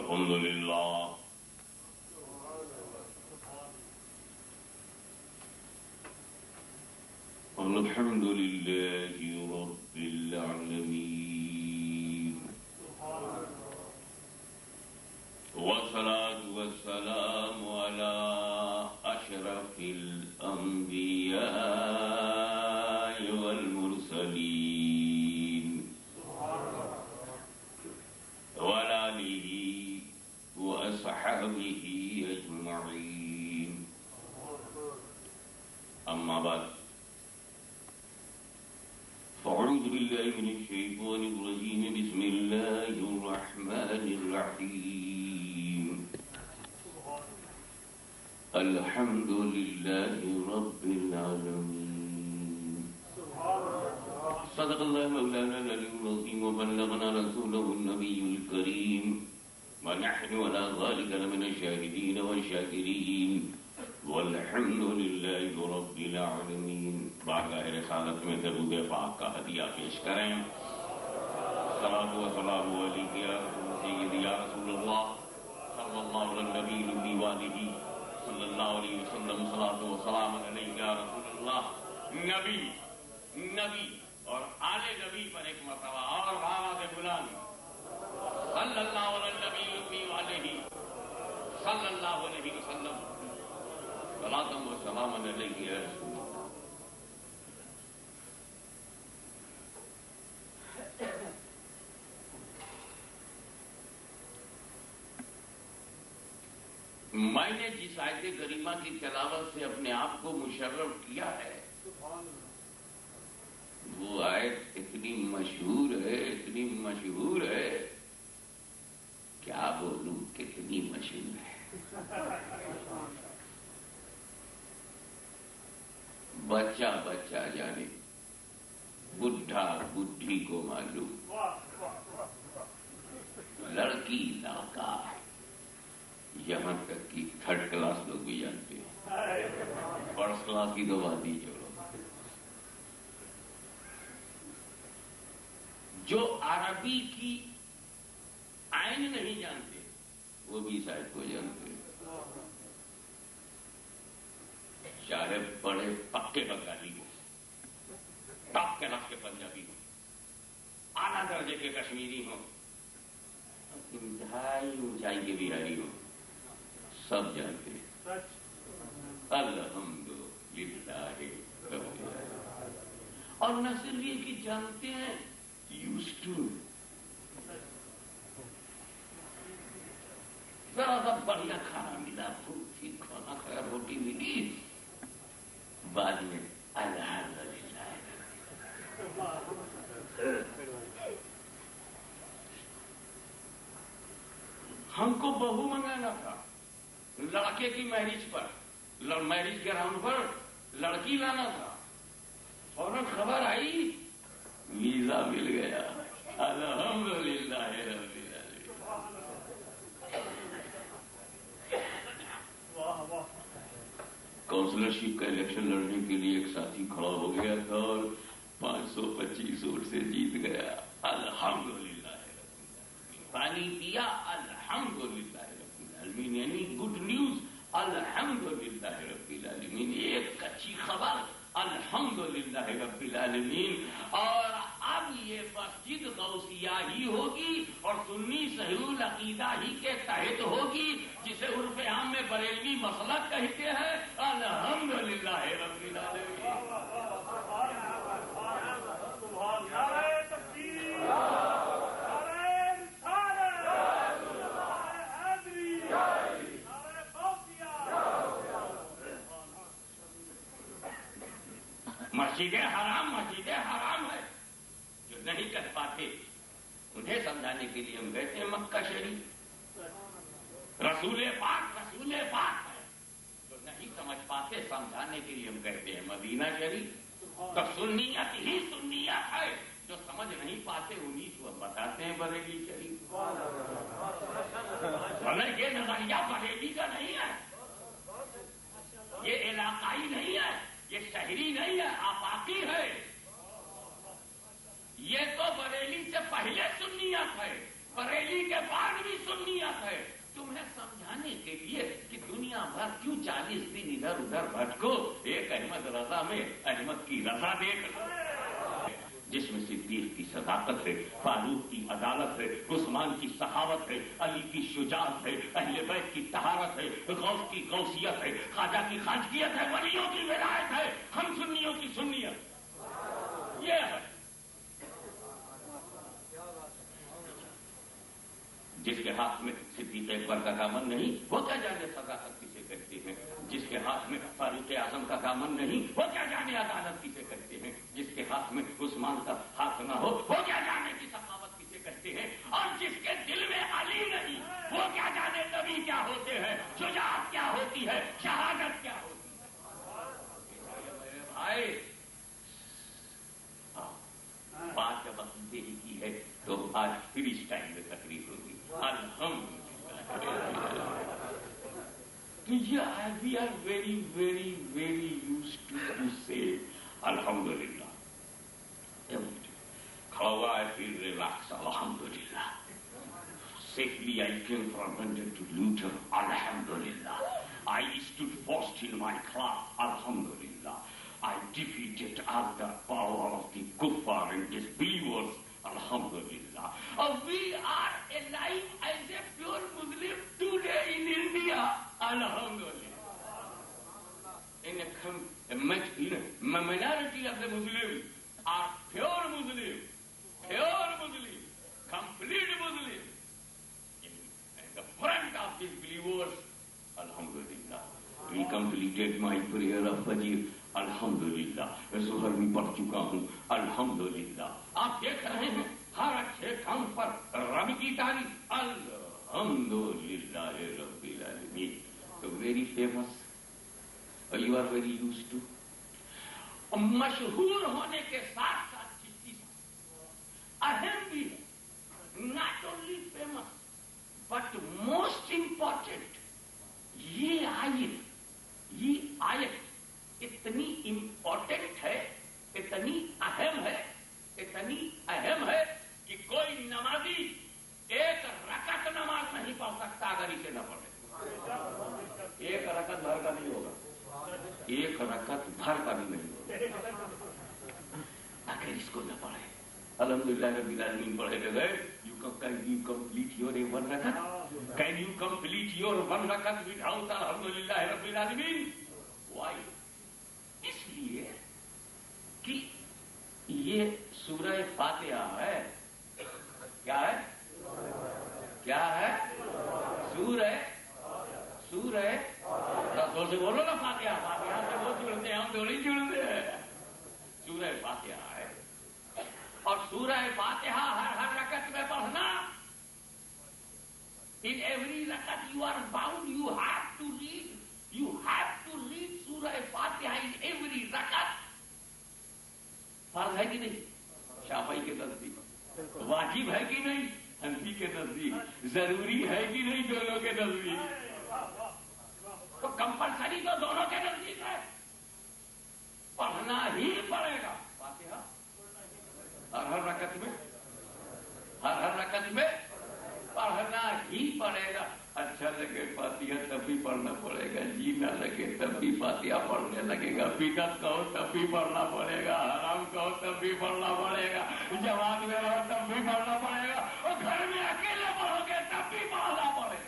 الحمد لله الحمد لله رب العالمين والصلاة والسلام على أشرف الأنبياء والمرسلين وعلى آله وأصحابه أجمعين أما بعد فأعوذ بالله من الشيطان الرجيم بسم الله الرحمن الرحيم الحمد لله رب العالمين صدق الله مولانا العلي العظيم وبلغنا رسوله النبي الكريم ونحن على ذلك لمن الشاهدين والشاكرين والحمد لله رب العالمین. بارگاہ رسالت میں درود پاک کا ہدیہ پیش کریں. صلاۃ و سلام علیک یا سیدی یا رسول اللہ صلی اللہ علیہ نبی النبی والہ صلی اللہ علیہ وسلم. صلاۃ و سلام علیک یا رسول اللہ. نبی اور آل نبی پر ایک مرتبہ اور آواز بلند صلی اللہ علیہ نبی النبی والہ صلی اللہ علیہ وسلم. صلاۃ و سلام علیک یا رسول اللہ. میں نے جس آیت کریمہ کی تلاوت سے اپنے آپ کو مشرف کیا ہے وہ آیت اتنی مشہور ہے کیا بولوں کتنی مشہور ہے. بچہ جانے بڈھا بڈھی کو معلوم لڑکی لڑکا یہاں تک کہ تھرڈ کلاس لوگ بھی جانتے ہیں. فرسٹ کلاس کی تو بات ہی چھوڑو. جو عربی کی آئین نہیں جانتے وہ بھی شاید کو جانتے ہیں. چاہے بڑے پکے بنگالی ہو، ٹاپ کلاس کے پنجابی ہو، اعلیٰ درجے کے کشمیری ہو، انتہائی اونچائی کے بہاری ہو، سب جانتے ہیں. الحمدللہ رب العالمین. اور نہ صرف یہ کہ جانتے ہیں، یوزڈ ٹو. ذرا سا بڑھیا کھانا ملا، پھوٹی کھانا کھایا، روٹی ملی، بعد میں الحمدللہ. ہم کو بہو منگانا تھا لڑکے کی میرج پر، میرج گراؤنڈ پر لڑکی لانا تھا. فوراً خبر آئی ویزا مل گیا. الحمدللہ رب العالمین. کونسلرشپ کا الیکشن لڑنے کے لیے ایک ساتھی کھڑا ہو گیا تھا اور 525 ووٹ سے جیت گیا. الحمدللہ رب العالمین. پانی پیا الحمدللہ رب العالمین. یعنی گڈ نیوز الحمدللہ رب العالمین. ایک اچھی خبر الحمدللہ رب العالمین. اور اب یہ مسجد غوثیہ ہی ہوگی اور سنی صحیح العقیدہ ہی کے تحت ہوگی جسے عرف عام میں بریلوی مسلک کہتے ہیں. الحمدللہ رب العالمین. مسجد حرام ہے. جو نہیں کر پاتے انہیں سمجھانے کے لیے ہم کہتے ہیں مکہ شریف. رسول پاک ہے. جو نہیں سمجھ پاتے سمجھانے کے لیے ہم کہتے ہیں مدینہ شریف. تو سنیت ہی سنیت ہے. جو سمجھ نہیں پاتے انہیں کو ہم بتاتے ہیں بریلی شریف. یہ نظریہ بریلی کا نہیں ہے، یہ علاقائی نہیں ہے، یہ شہری نہیں ہے، آفاقی ہے. یہ تو بریلی سے پہلے سنیت ہے. بریلی کے بعد بھی سنیت ہے. تمہیں سمجھانے کے لیے کہ دنیا بھر کیوں 40 دن ادھر ادھر بھٹکو، ایک احمد رضا میں احمد کی رضا دیکھ لو، جس میں صدیق کی صداقت ہے، فاروق کی عدالت ہے، عثمان کی سخاوت ہے، علی کی شجاعت ہے، اہل بیت کی طہارت ہے، غوث کی غوثیت ہے، خواجہ کی خواجگیت ہے، ولیوں کی ولایت ہے، ہم سنیوں کی سنیت. یہ ہے جس کے ہاتھ میں صدیق اکبر کا دامن نہیں، وہ کیا جانے صداقت کسے کہتے ہیں. جس کے ہاتھ میں فاروق اعظم کا دامن نہیں، وہ کیا جانے عدالت کسے کہتے ہیں. جس کے ہاتھ میں عثمان کا ہاتھ نہ ہو، وہ کیا جانے کی سخاوت کسے کہتے ہیں. اور جس کے دل میں علی نہیں، وہ کیا جانے نبی کیا ہوتے ہیں، شجاعت کیا ہوتی ہے، شہادت کیا ہوتی ہے. میرے بھائی بات جب عقیدے ہی کی ہے تو آج پھر اس ٹائم میں تقریر ہوگی. We are very, very, very used to say Alhamdulillah. How I feel relaxed, Alhamdulillah. Safely I came from London to Luton, Alhamdulillah. I stood first in my class, Alhamdulillah. I defeated all the power of the kuffar and disbelievers, Alhamdulillah. We are alive as a pure Muslim today in India, Alhamdulillah. In a minority of the Muslims are pure Muslim, complete Muslim. In the front of these believers, Alhamdulillah. We completed my prayer of Fajr, Alhamdulillah. ظہر بھی پڑھ چکا ہوں, Alhamdulillah. آپ دیکھ رہے ہیں ہر اچھے کام پر رب کی تعریف, Alhamdulillah Rabbil Alamin. So very famous. You are very used to. مشہور ہونے کے ساتھ ساتھ چیز اہم بھی ہے. Not only famous, but most important. یہ آیت اتنی امپورٹنٹ ہے, اتنی اہم ہے کہ کوئی نمازی ایک رکعت نماز نہیں پڑھ سکتا اگر اسے نہ پڑھے. ایک رکعت بھر کا نہیں ہوگا, ایک رکعت بھر کا بھی نہیں ہوگا اگر اس کو نہ پڑھے. الحمدللہ رب العالمین پڑھے گئے. Can you complete your one rakat? Can you complete your one rakat without Alhamdulillah Rabbil Alamin? Why? اس لیے کہ یہ سورہ فاتحہ ہے. کیا ہے سورہ دو سے بولو نا, فاتحہ سے وہ جڑتے ہیں, ہم تھوڑی جڑتے ہیں. سورہ فاتحہ ہے اور سورہ فاتحہ ہر رکعت میں پڑھنا. In every rakat you are bound, you have to read Surah Fatiha in every rakat. فرض ہے کہ نہیں شافعی کے نزدیک, واجب ہے کہ نہیں حنفی کے نزدیک, ضروری ہے کہ نہیں دونوں کے نزدیک, تو کمپلسری تو دونوں کے نزدیک ہے, پڑھنا ہی پڑے گا فاتحہ ہر رکعت میں پڑھنا ہی پڑے گا. اچھا لگے فاتحہ تب بھی پڑھنا پڑے گا, جی نہ لگے تب بھی فاتحہ پڑھنے لگے گا, بدعت کہو تب بھی پڑھنا پڑے گا, حرام کہو تب بھی پڑھنا پڑے گا, جماعت میں رہو تب بھی پڑھنا پڑے گا, اور گھر میں اکیلے پڑھو گے تب بھی پڑھنا پڑے گا.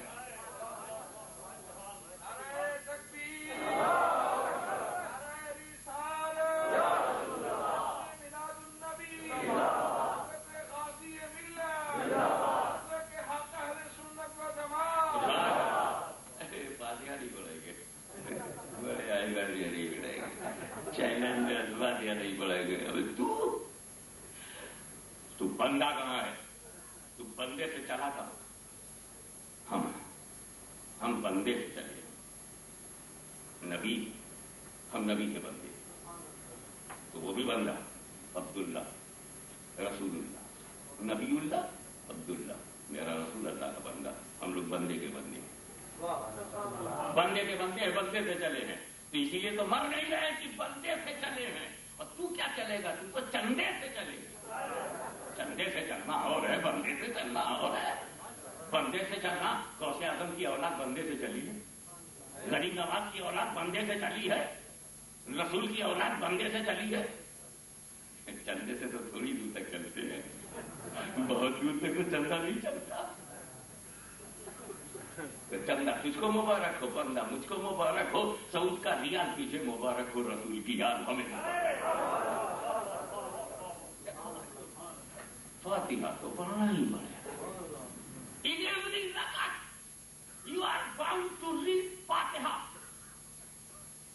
نہیں پڑے گے. ابھی تو بندہ کہاں ہے, تو بندے سے چلا تھا. ہم بندے سے چلے, نبی ہم نبی کے بندے, تو وہ بھی بندہ عبداللہ رسول اللہ, نبی اللہ عبداللہ, میرا رسول اللہ کا بندہ. ہم لوگ بندے کے بندے بندے سے چلے ہیں. تو اسی لیے تو مر نہیں رہے کہ بندے سے چلے ہیں. اور تو کیا چلے گا, تو چندے سے چلے گا. چندے سے چلنا اور ہے، بندے سے چلنا اور ہے۔ بندے سے چلنا، غوث اعظم کی اولاد بندے سے چلی ہے، غریب نواز کی اولاد بندے سے چلی ہے، رسول کی اولاد بندے سے چلی ہے۔ چندے سے تو تھوڑی دور تک چلتے ہیں، بہت دور تک تو چلتا نہیں چلتا۔ چندہ تجھ کو مبارک ہو، بندہ مجھ کو مبارک ہو، سعود کا ریال پیچھے مبارک ہو، رسول کی یاد ہمیں مبارک ہو۔ فاتحہ تو پڑھنا ہی پڑے۔ In every rakat, you are bound to read Fatiha.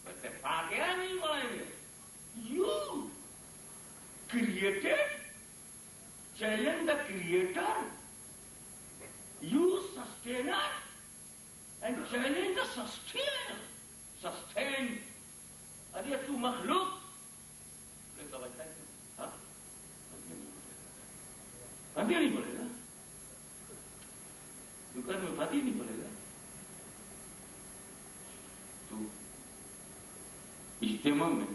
But Fatiha نہیں پڑھیں گے۔ You created, challenge the creator, you sustainer, and challenge the sustainer. Sustain. ارے تو مخلوق فاتحہ نہیں پڑے گا، دکان میں فاتحہ نہیں پڑے گا تو اجتماع میں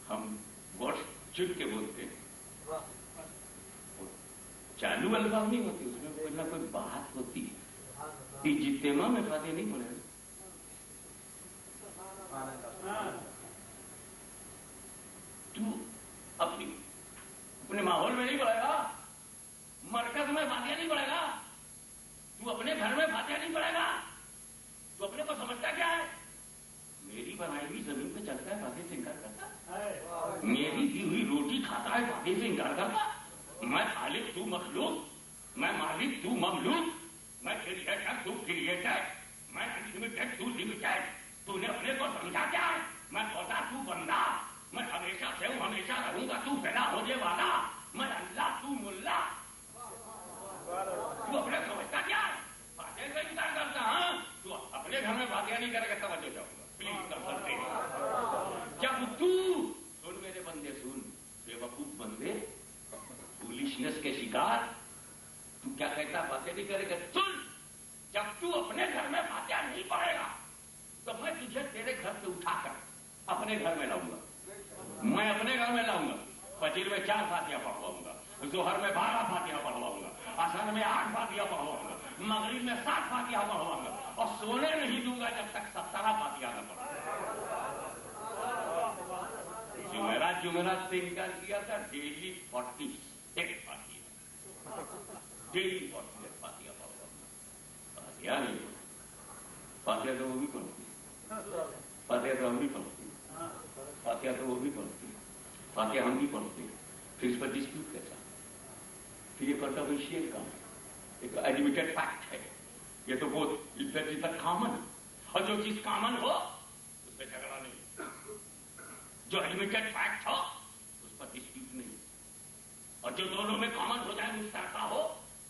ہم ورڈ چن کے بولتے ہیں، چالو الفاظ نہیں ہوتی، اس میں کوئی نہ کوئی بات ہوتی ہے۔ اجتماع میں فاتحہ نہیں پڑے گا۔ تو اپنے ماحول میں نہیں پڑے گا، مرکز میں فاتحہ نہیں پڑے گا، تو اپنے گھر میں فاتحہ نہیں پڑے گا، تو اپنے کو سمجھتا کیا ہے؟ میری بنائی ہوئی زمین پہ چلتا ہے، فاتحہ سے انکار کرتا، میری دی ہوئی روٹی کھاتا ہے، فاتحہ سے انکار کرتا۔ میں خالق تو مخلوق، میں مالک تو مملوک، میں کریٹر تو کریٹر، میں انلمیٹڈ تو لمیٹڈ۔ تو نے اپنے کو سمجھا کیا ہے؟ میں خدا تو بندہ، میں ہمیشہ سے ہوں، ہمیشہ رہوں گا، تو پیدا ہونے والا، میں اللہ تو ملا۔ تو اپنے سمجھتا کیا ہے؟ فاتحہ سے انکار کرتا۔ ہاں تو اپنے گھر میں فاتحہ نہیں کرے گا، توجہ جاؤں گا پلیز کر سکتے۔ جب تو سن میرے بندے، سن بے وقوف بندے، فولشنس کے شکار، تو کیا کہتا فاتحہ نہیں کرے گا؟ سن، جب تو اپنے گھر میں فاتحہ نہیں پڑھے گا تو میں تجھے تیرے گھر سے اٹھا کر اپنے گھر میں لاؤں گا، میں اپنے گھر میں لاؤں گا، فجر میں 4 فاتحہ پڑھواؤں گا، ظہر میں 12 فاتحہ پڑھواؤں گا، عصر میں 8 فاتحہ پڑھواؤں گا، مغرب میں 7 فاتحہ پڑھواؤں گا، اور سونے نہیں دوں گا جب تک 17 فاتحہ نہ پڑھوں۔ جمعرات سے انکار کیا تھا، ڈیلی 48 فاتحہ، ڈیلی 48 فاتحہ پڑھواؤں گا۔ فاتحہ نہیں، فاتحہ تو وہ بھی پڑھتی، فاتحہ تو ہم بھی پڑھتے، فاتحہ تو وہ بھی پڑھتی، فاتحہ ہم بھی پڑھتے، پھر اس پر ڈسپیوٹ کیسا؟ پھر یہ کنٹروورشیل کام ہے، ایک ایڈمیٹڈ فیکٹ ہے، یہ تو بہت کامن، اور جو چیز کامن ہو اس پہ جھگڑا نہیں، جو ایڈمیٹڈ فیکٹ ہو اس پر ڈسپیوٹ نہیں، اور جو دونوں میں کامن ہو جائے، مشترکہ ہو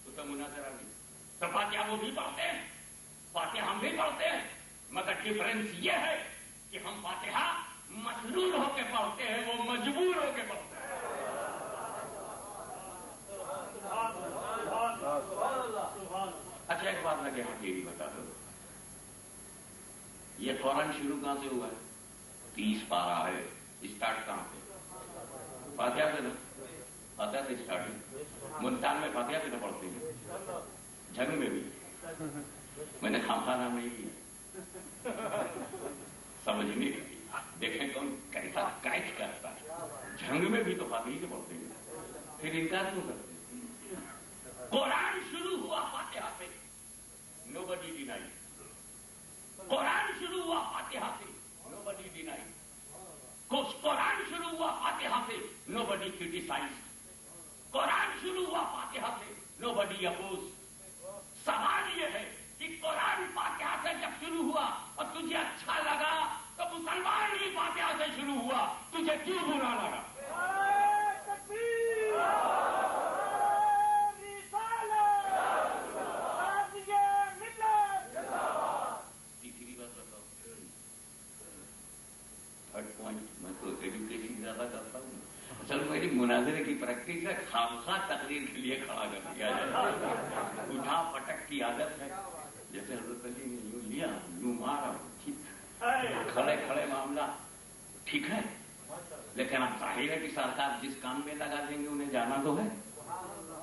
اس پر مناظرہ نہیں۔ تو فاتحہ وہ بھی پڑھتے ہیں، فاتحہ ہم بھی پڑھتے ہیں، مگر ڈفرنس یہ ہے کہ ہم فاتحہ مسرور ہو کے پڑھتے ہیں، وہ مجبور ہو کے پڑھتے ہیں۔ اچھا ایک بات لگے ہاں یہ بھی بتا دو، یہ فوراً شروع کہاں سے ہوا ہے؟ 30 پارہ ہے، اسٹارٹ کہاں سے؟ فاتحہ سے نا، فاتحہ سے اسٹارٹ ہے۔ ملتان میں فاتحہ سے نہ پڑھتے ہیں، جنگ میں بھی، میں نے خامخانہ نہیں کیا، سمجھنے کی، دیکھیں کون کیسا کیچ کرتا ہے۔ جنگ میں بھی تو فاتحہ سے پڑھتے ہیں، پھر انکار کیوں کرتے ہیں؟ قرآن شروع ہوا فاتحہ سے، nobody denied۔ قرآن شروع ہوا فاتحہ سے، nobody denied۔ قرآن شروع ہوا فاتحہ سے، nobody criticized۔ قرآن شروع ہوا فاتحہ سے، nobody opposed۔ سوال یہ ہے کہ قرآن فاتحہ سے جب شروع ہوا اور تجھے اچھا لگا تو مسلمان بھی فاتحہ سے شروع ہوا، تجھے کیوں برا لگا؟ تیسری بات بتاؤ، تھرڈ پوائنٹ، میں تو ایجوکیشن زیادہ کرتا ہوں، اصل میری مناظرے کی پریکٹس ہے، خامخواہ تقریر کے لیے کھڑا کر دیا جائے، اٹھا پٹک کی عادت ہے، جیسے حضرت علی نے یوں لیا یوں مارا، ٹھیک، کھڑے کھڑے معاملہ ٹھیک ہے، لیکن اب ظاہر ہے کہ سرکار جس کام میں لگا دیں گے انہیں جانا تو ہے.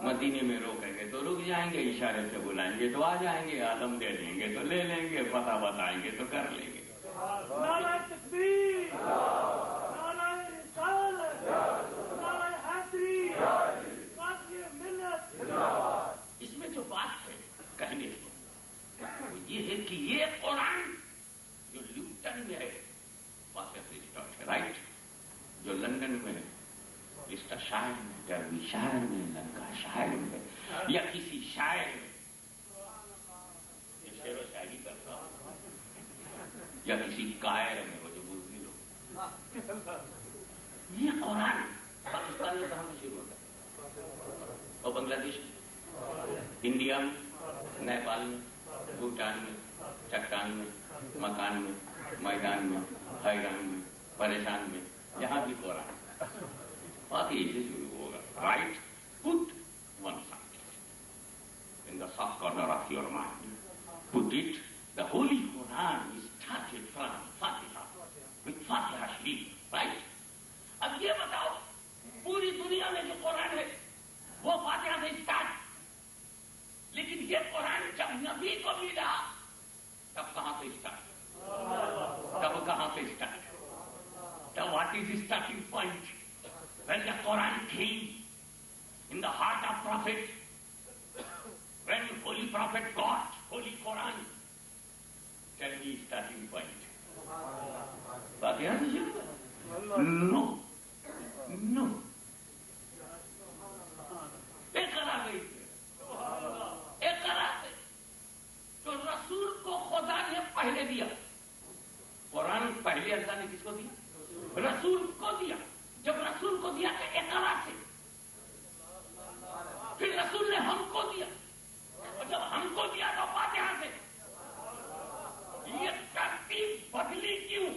مدینے میں روکیں گے تو رک جائیں گے, اشارے سے بلائیں گے تو آ جائیں گے, عالم دے دیں گے تو لے لیں گے, پتہ بتائیں گے تو کر لیں گے. نعرہ تکبیر, نعرہ رسالت, نعرہ حیدری, قاضی ملت. اس میں جو بات ہے کہنے کی وہ یہ ہے کہ یہ قرآن جو لیوٹن میں ہے رائٹ, جو لندن میں رشتہ شاعر میں, گرمی شاعر میں, لنکا شاعر میں, یا کسی شاعر میں یہ شعر و شاعری کرتا ہوں, یا کسی قائر میں وہ جو بزدل ہو, یہ قرآن پاکستان میں کہاں سے شروع ہوتا ہے, اور بنگلہ دیش میں, انڈیا میں, نیپال میں, بھوٹان میں, چٹان میں, مکان میں, میدان میں, حیران میں, پریشان میں, جہاں بھی قرآن باقی سے شروع ہوگا. Right, put one side in the soft corner of your mind, put it, the holy Quran is started from Fatiha with Fatiha Sharif. Right, اب یہ بتاؤ پوری دنیا میں جو قرآن ہے وہ فاتحہ سے اسٹارٹ, لیکن یہ قرآن جب نبی کو ملا تب کہاں سے اسٹارٹ, تب کہاں سے اسٹارٹ, تب what is starting point when the Quran came in the heart of Prophet, when Holy Prophet got Holy Quran, tell me starting point. Fatiha se shuru? No, no. اقرا گئی, اقرا سے تو رسول کو خدا نے پہلے دیا. قرآن پہلے اللہ نے کس کو دیا؟ رسول کو دیا. جب رسول کو دیا کہ اقرا سے, پھر رسول نے ہم کو دیا, اور جب ہم کو دیا تو فاتحہ سے. یہ ترتیب بدلی کیوں؟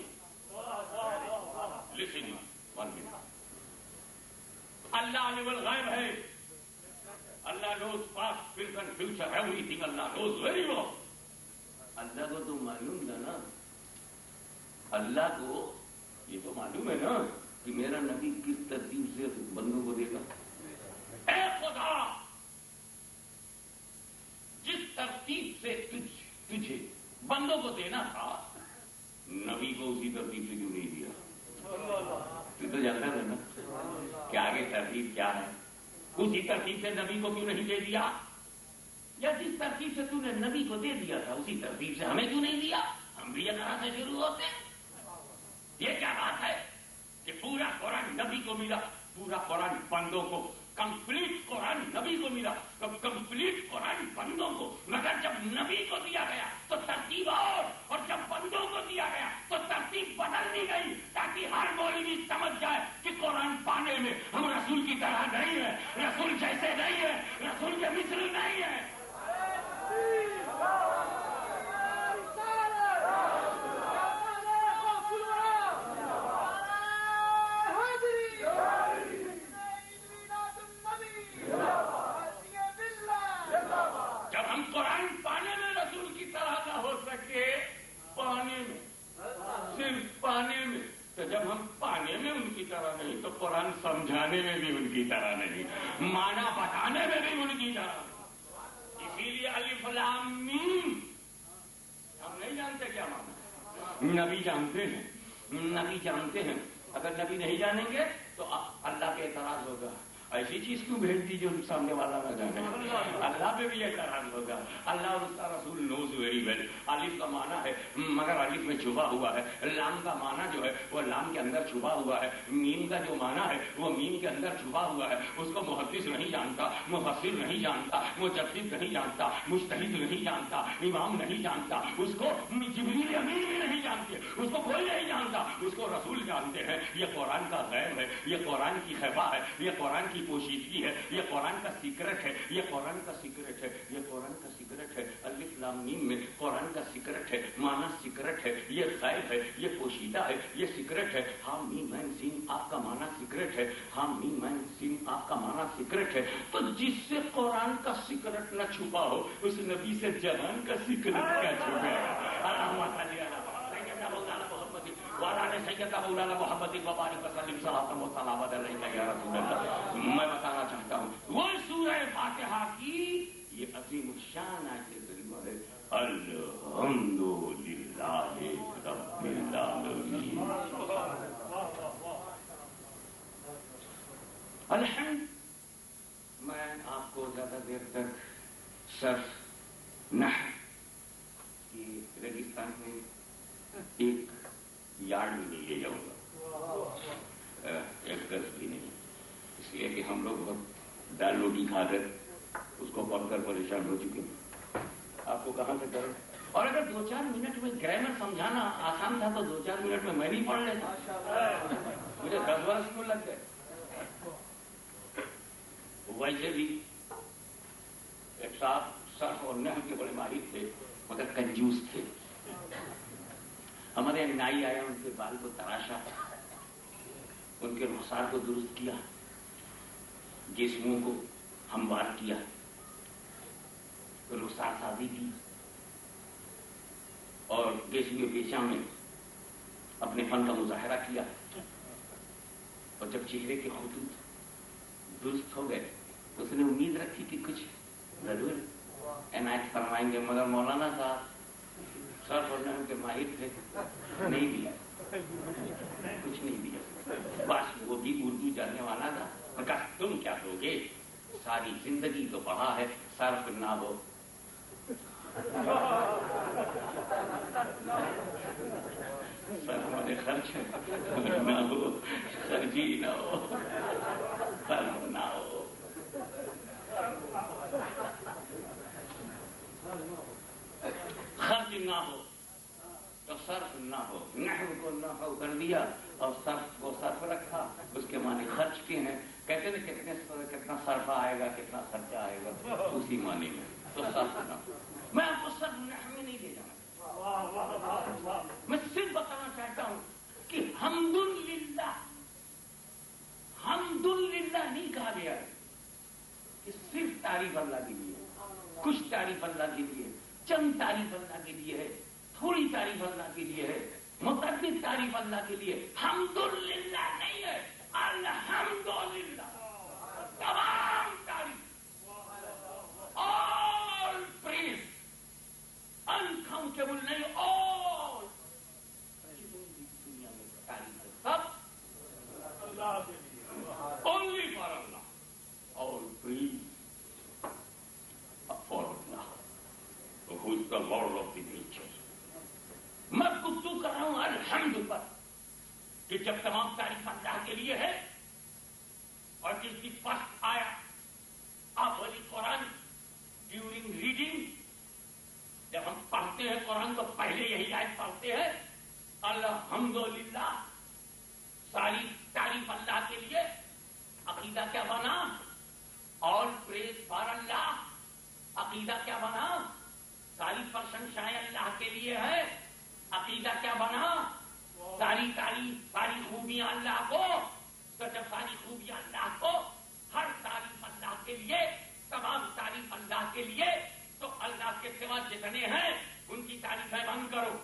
لسن ون منٹ. اللہ عالم الغیب ہے, اللہ knows past present future everything, اللہ نوز ویری ویل. اللہ کو تو معلوم تھا نا, اللہ کو یہ تو معلوم ہے نا کہ میرا نبی کس ترتیب سے بندوں کو دے گا. اے خدا, جس ترتیب سے تجھے بندوں کو دینا تھا, نبی کو اسی ترتیب سے کیوں نہیں دیا؟ تو جانتا تھا نا کہ آگے ترتیب کیا ہے. اسی ترتیب سے نبی کو کیوں نہیں دے دیا؟ یا جس ترتیب سے تو نے نبی کو دے دیا تھا اسی ترتیب سے ہمیں کیوں نہیں دیا؟ ہم بھی یہ طرح سے شروع ہوتے. یہ کیا بات ہے کہ پورا قرآن نبی کو ملا, پورا قرآن بندوں کو, کمپلیٹ قرآن نبی کو ملا, کمپلیٹ قرآن بندوں کو, مگر جب نبی کو دیا گیا تو ترتیب اور جب بندوں کو دیا گیا تو ترتیب بدل دی گئی, تاکہ ہر مولوی سمجھ جائے کہ قرآن پانے میں ہم رسول کی طرح نہیں ہے, رسول جیسے نہیں ہے, رسول کے مثل نہیں ہے. جب ہم پانے میں ان کی طرح نہیں تو قرآن سمجھانے میں بھی ان کی طرح نہیں, معنی بتانے میں بھی ان کی طرح نہیں. اسی لیے الف لام میم ہم نہیں جانتے کیا معنی, نبی جانتے ہیں, نبی جانتے ہیں. اگر نبی نہیں جانیں گے تو اللہ پہ اعتراض ہوگا, ایسی چیز کیوں بھیج دی جو سامنے والا نہ جانے. اللہ پہ بھی اعتراض ہوگا. اللہ اور اس کا رسول نوز ویری ویل. الف کا معنی ہے مگر الف میں چھپا ہوا ہے, لام کا معنی جو ہے وہ لام کے اندر چھپا ہوا ہے, میم کا جو معنی ہے وہ میم کے اندر چھپا ہوا ہے. اس کو محدث نہیں جانتا, مفسر نہیں جانتا, مجدد نہیں جانتا, مجتہد نہیں جانتا, امام نہیں جانتا, اس کو جبریل امین بھی نہیں جانتے, اس کو کوئی نہیں جانتا, اس کو رسول جانتے ہیں. یہ قرآن کا غیب ہے, یہ قرآن کی خفا ہے, یہ قرآن کی پوشیدگی ہے, یہ قرآن کا سیکرٹ ہے, یہ قرآن کا سیکرٹ ہے, یہ قرآن کا سیکرٹ ہے. الف لام میم میں قرآن کا سیکرٹ ہے, معنی سیکرٹ ہے, یہ غیب ہے, یہ پوشیدہ ہے, یہ سیکرٹ ہے. ہاں میم مین سین آپ کا معنی سیکرٹ ہے, ہاں میم مین سین آپ کا معنی سیکرٹ ہے. تو جس سے قرآن کا سیکرٹ نہ چھپا ہو اس نبی سے جہان کا سیکرٹ کیا چھپے گا. وعلى سیدنا مولانا محمد وبارک وسلم صلاۃ و سلام علیک یا رسول اللہ. میں بتانا چاہتا ہوں وہ سورہ فاتحہ کی یہ عظیم الشان آیت کریمہ ہے. الحمد للہ رب العالمین. الحمد. میں آپ کو زیادہ دیر تک صرف نحو کی ریگستان میں ایک یارڈ بھی نہیں لے جاؤں گا, ایک گز بھی نہیں, اس لیے کہ ہم لوگ بہت دال روٹی کھا کر اس کو پڑھ کر پریشان ہو چکے ہیں. آپ کو کہاں سے کریں؟ اور اگر 2-4 منٹ میں گرامر سمجھانا آسان تھا تو 2-4 منٹ میں بھی پڑھ لیتا. مجھے 10 برس کیوں لگ گئے؟ ویسے بھی ایک صاحب صرف اور نحو کے بڑے ماہر تھے مگر کنجوس تھے. ہمارے نائی آیا, ان کے بال کو تراشا, ان کے رخسار کو درست کیا, جسموں کو ہموار کیا, رخسار سازی کی اور جسمی پیشہ میں اپنے فن کا مظاہرہ کیا. اور جب چہرے کے خطوط درست ہو گئے تو اس نے امید رکھی کہ کچھ ضرور عنایت فرمائیں گے, مگر مولانا صاحب صرف اور نحو کے ماہر تھے, نہیں دیا, کچھ نہیں دیا. بس وہ بھی اردو جاننے والا تھا. اور کہا تم کیا دو گے, ساری زندگی تو پڑھا ہے, صرف نہ ہو. صرف خرچ نہ ہو, خرچی نہ ہو, صرف نہ ہو. خرچ نہ ہو تو صرف نہ ہو. نحو کو نحو کر دیا اور صرف کو صرف رکھا, اس کے معنی خرچ کے ہیں. کہتے ہیں کتنا صرف آئے گا, کتنا خرچہ آئے گا, اسی معنی میں تو صرف نہ ہو. میں آپ کو صرف نحو میں نہیں لے جاؤں, میں صرف بتانا چاہتا ہوں کہ حمدللہ, حمدللہ نہیں کہا گیا ہے کہ صرف تعریف اللہ کے لیے, کچھ تعریف اللہ کے لیے, چند تعریف اللہ کے لیے ہے, تھوڑی تعریف اللہ کے لیے ہے, متعدد تعریف اللہ کے لیے. حمدللہ نہیں ہے, الحمدللہ, تمام تعریف, آل پریز, انکاؤنٹیبل نہیں, آل دنیا میں تعریف ہے سب اللہ کے لیے, only for Allah, all praise for Allah who is the Lord of the nature. میں گفتگو کر رہا ہوں الحمد پر کہ جب تمام تعریف اللہ کے لیے ہے اور جس کی فرسٹ آیا آپ ہولی قرآن ڈیورنگ ریڈنگ, جب ہم پڑھتے ہیں قرآن تو پہلے یہی آیت پڑھتے ہیں الحمدللہ, ساری تعریف اللہ کے لیے. عقیدہ کیا بنا؟ آل پریز فار اللہ. عقیدہ کیا بنا؟ ساری پرشنسائیں اللہ کے لیے ہے. عقیدہ کیا بنا؟ ساری تعریف, ساری خوبیاں اللہ کو. تو جب ساری خوبیاں اللہ کو, ہر تعریف اللہ کے لیے, تمام تعریف اللہ کے لیے, تو اللہ کے سوا جتنے ہیں ان کی تعریفیں بند کرو.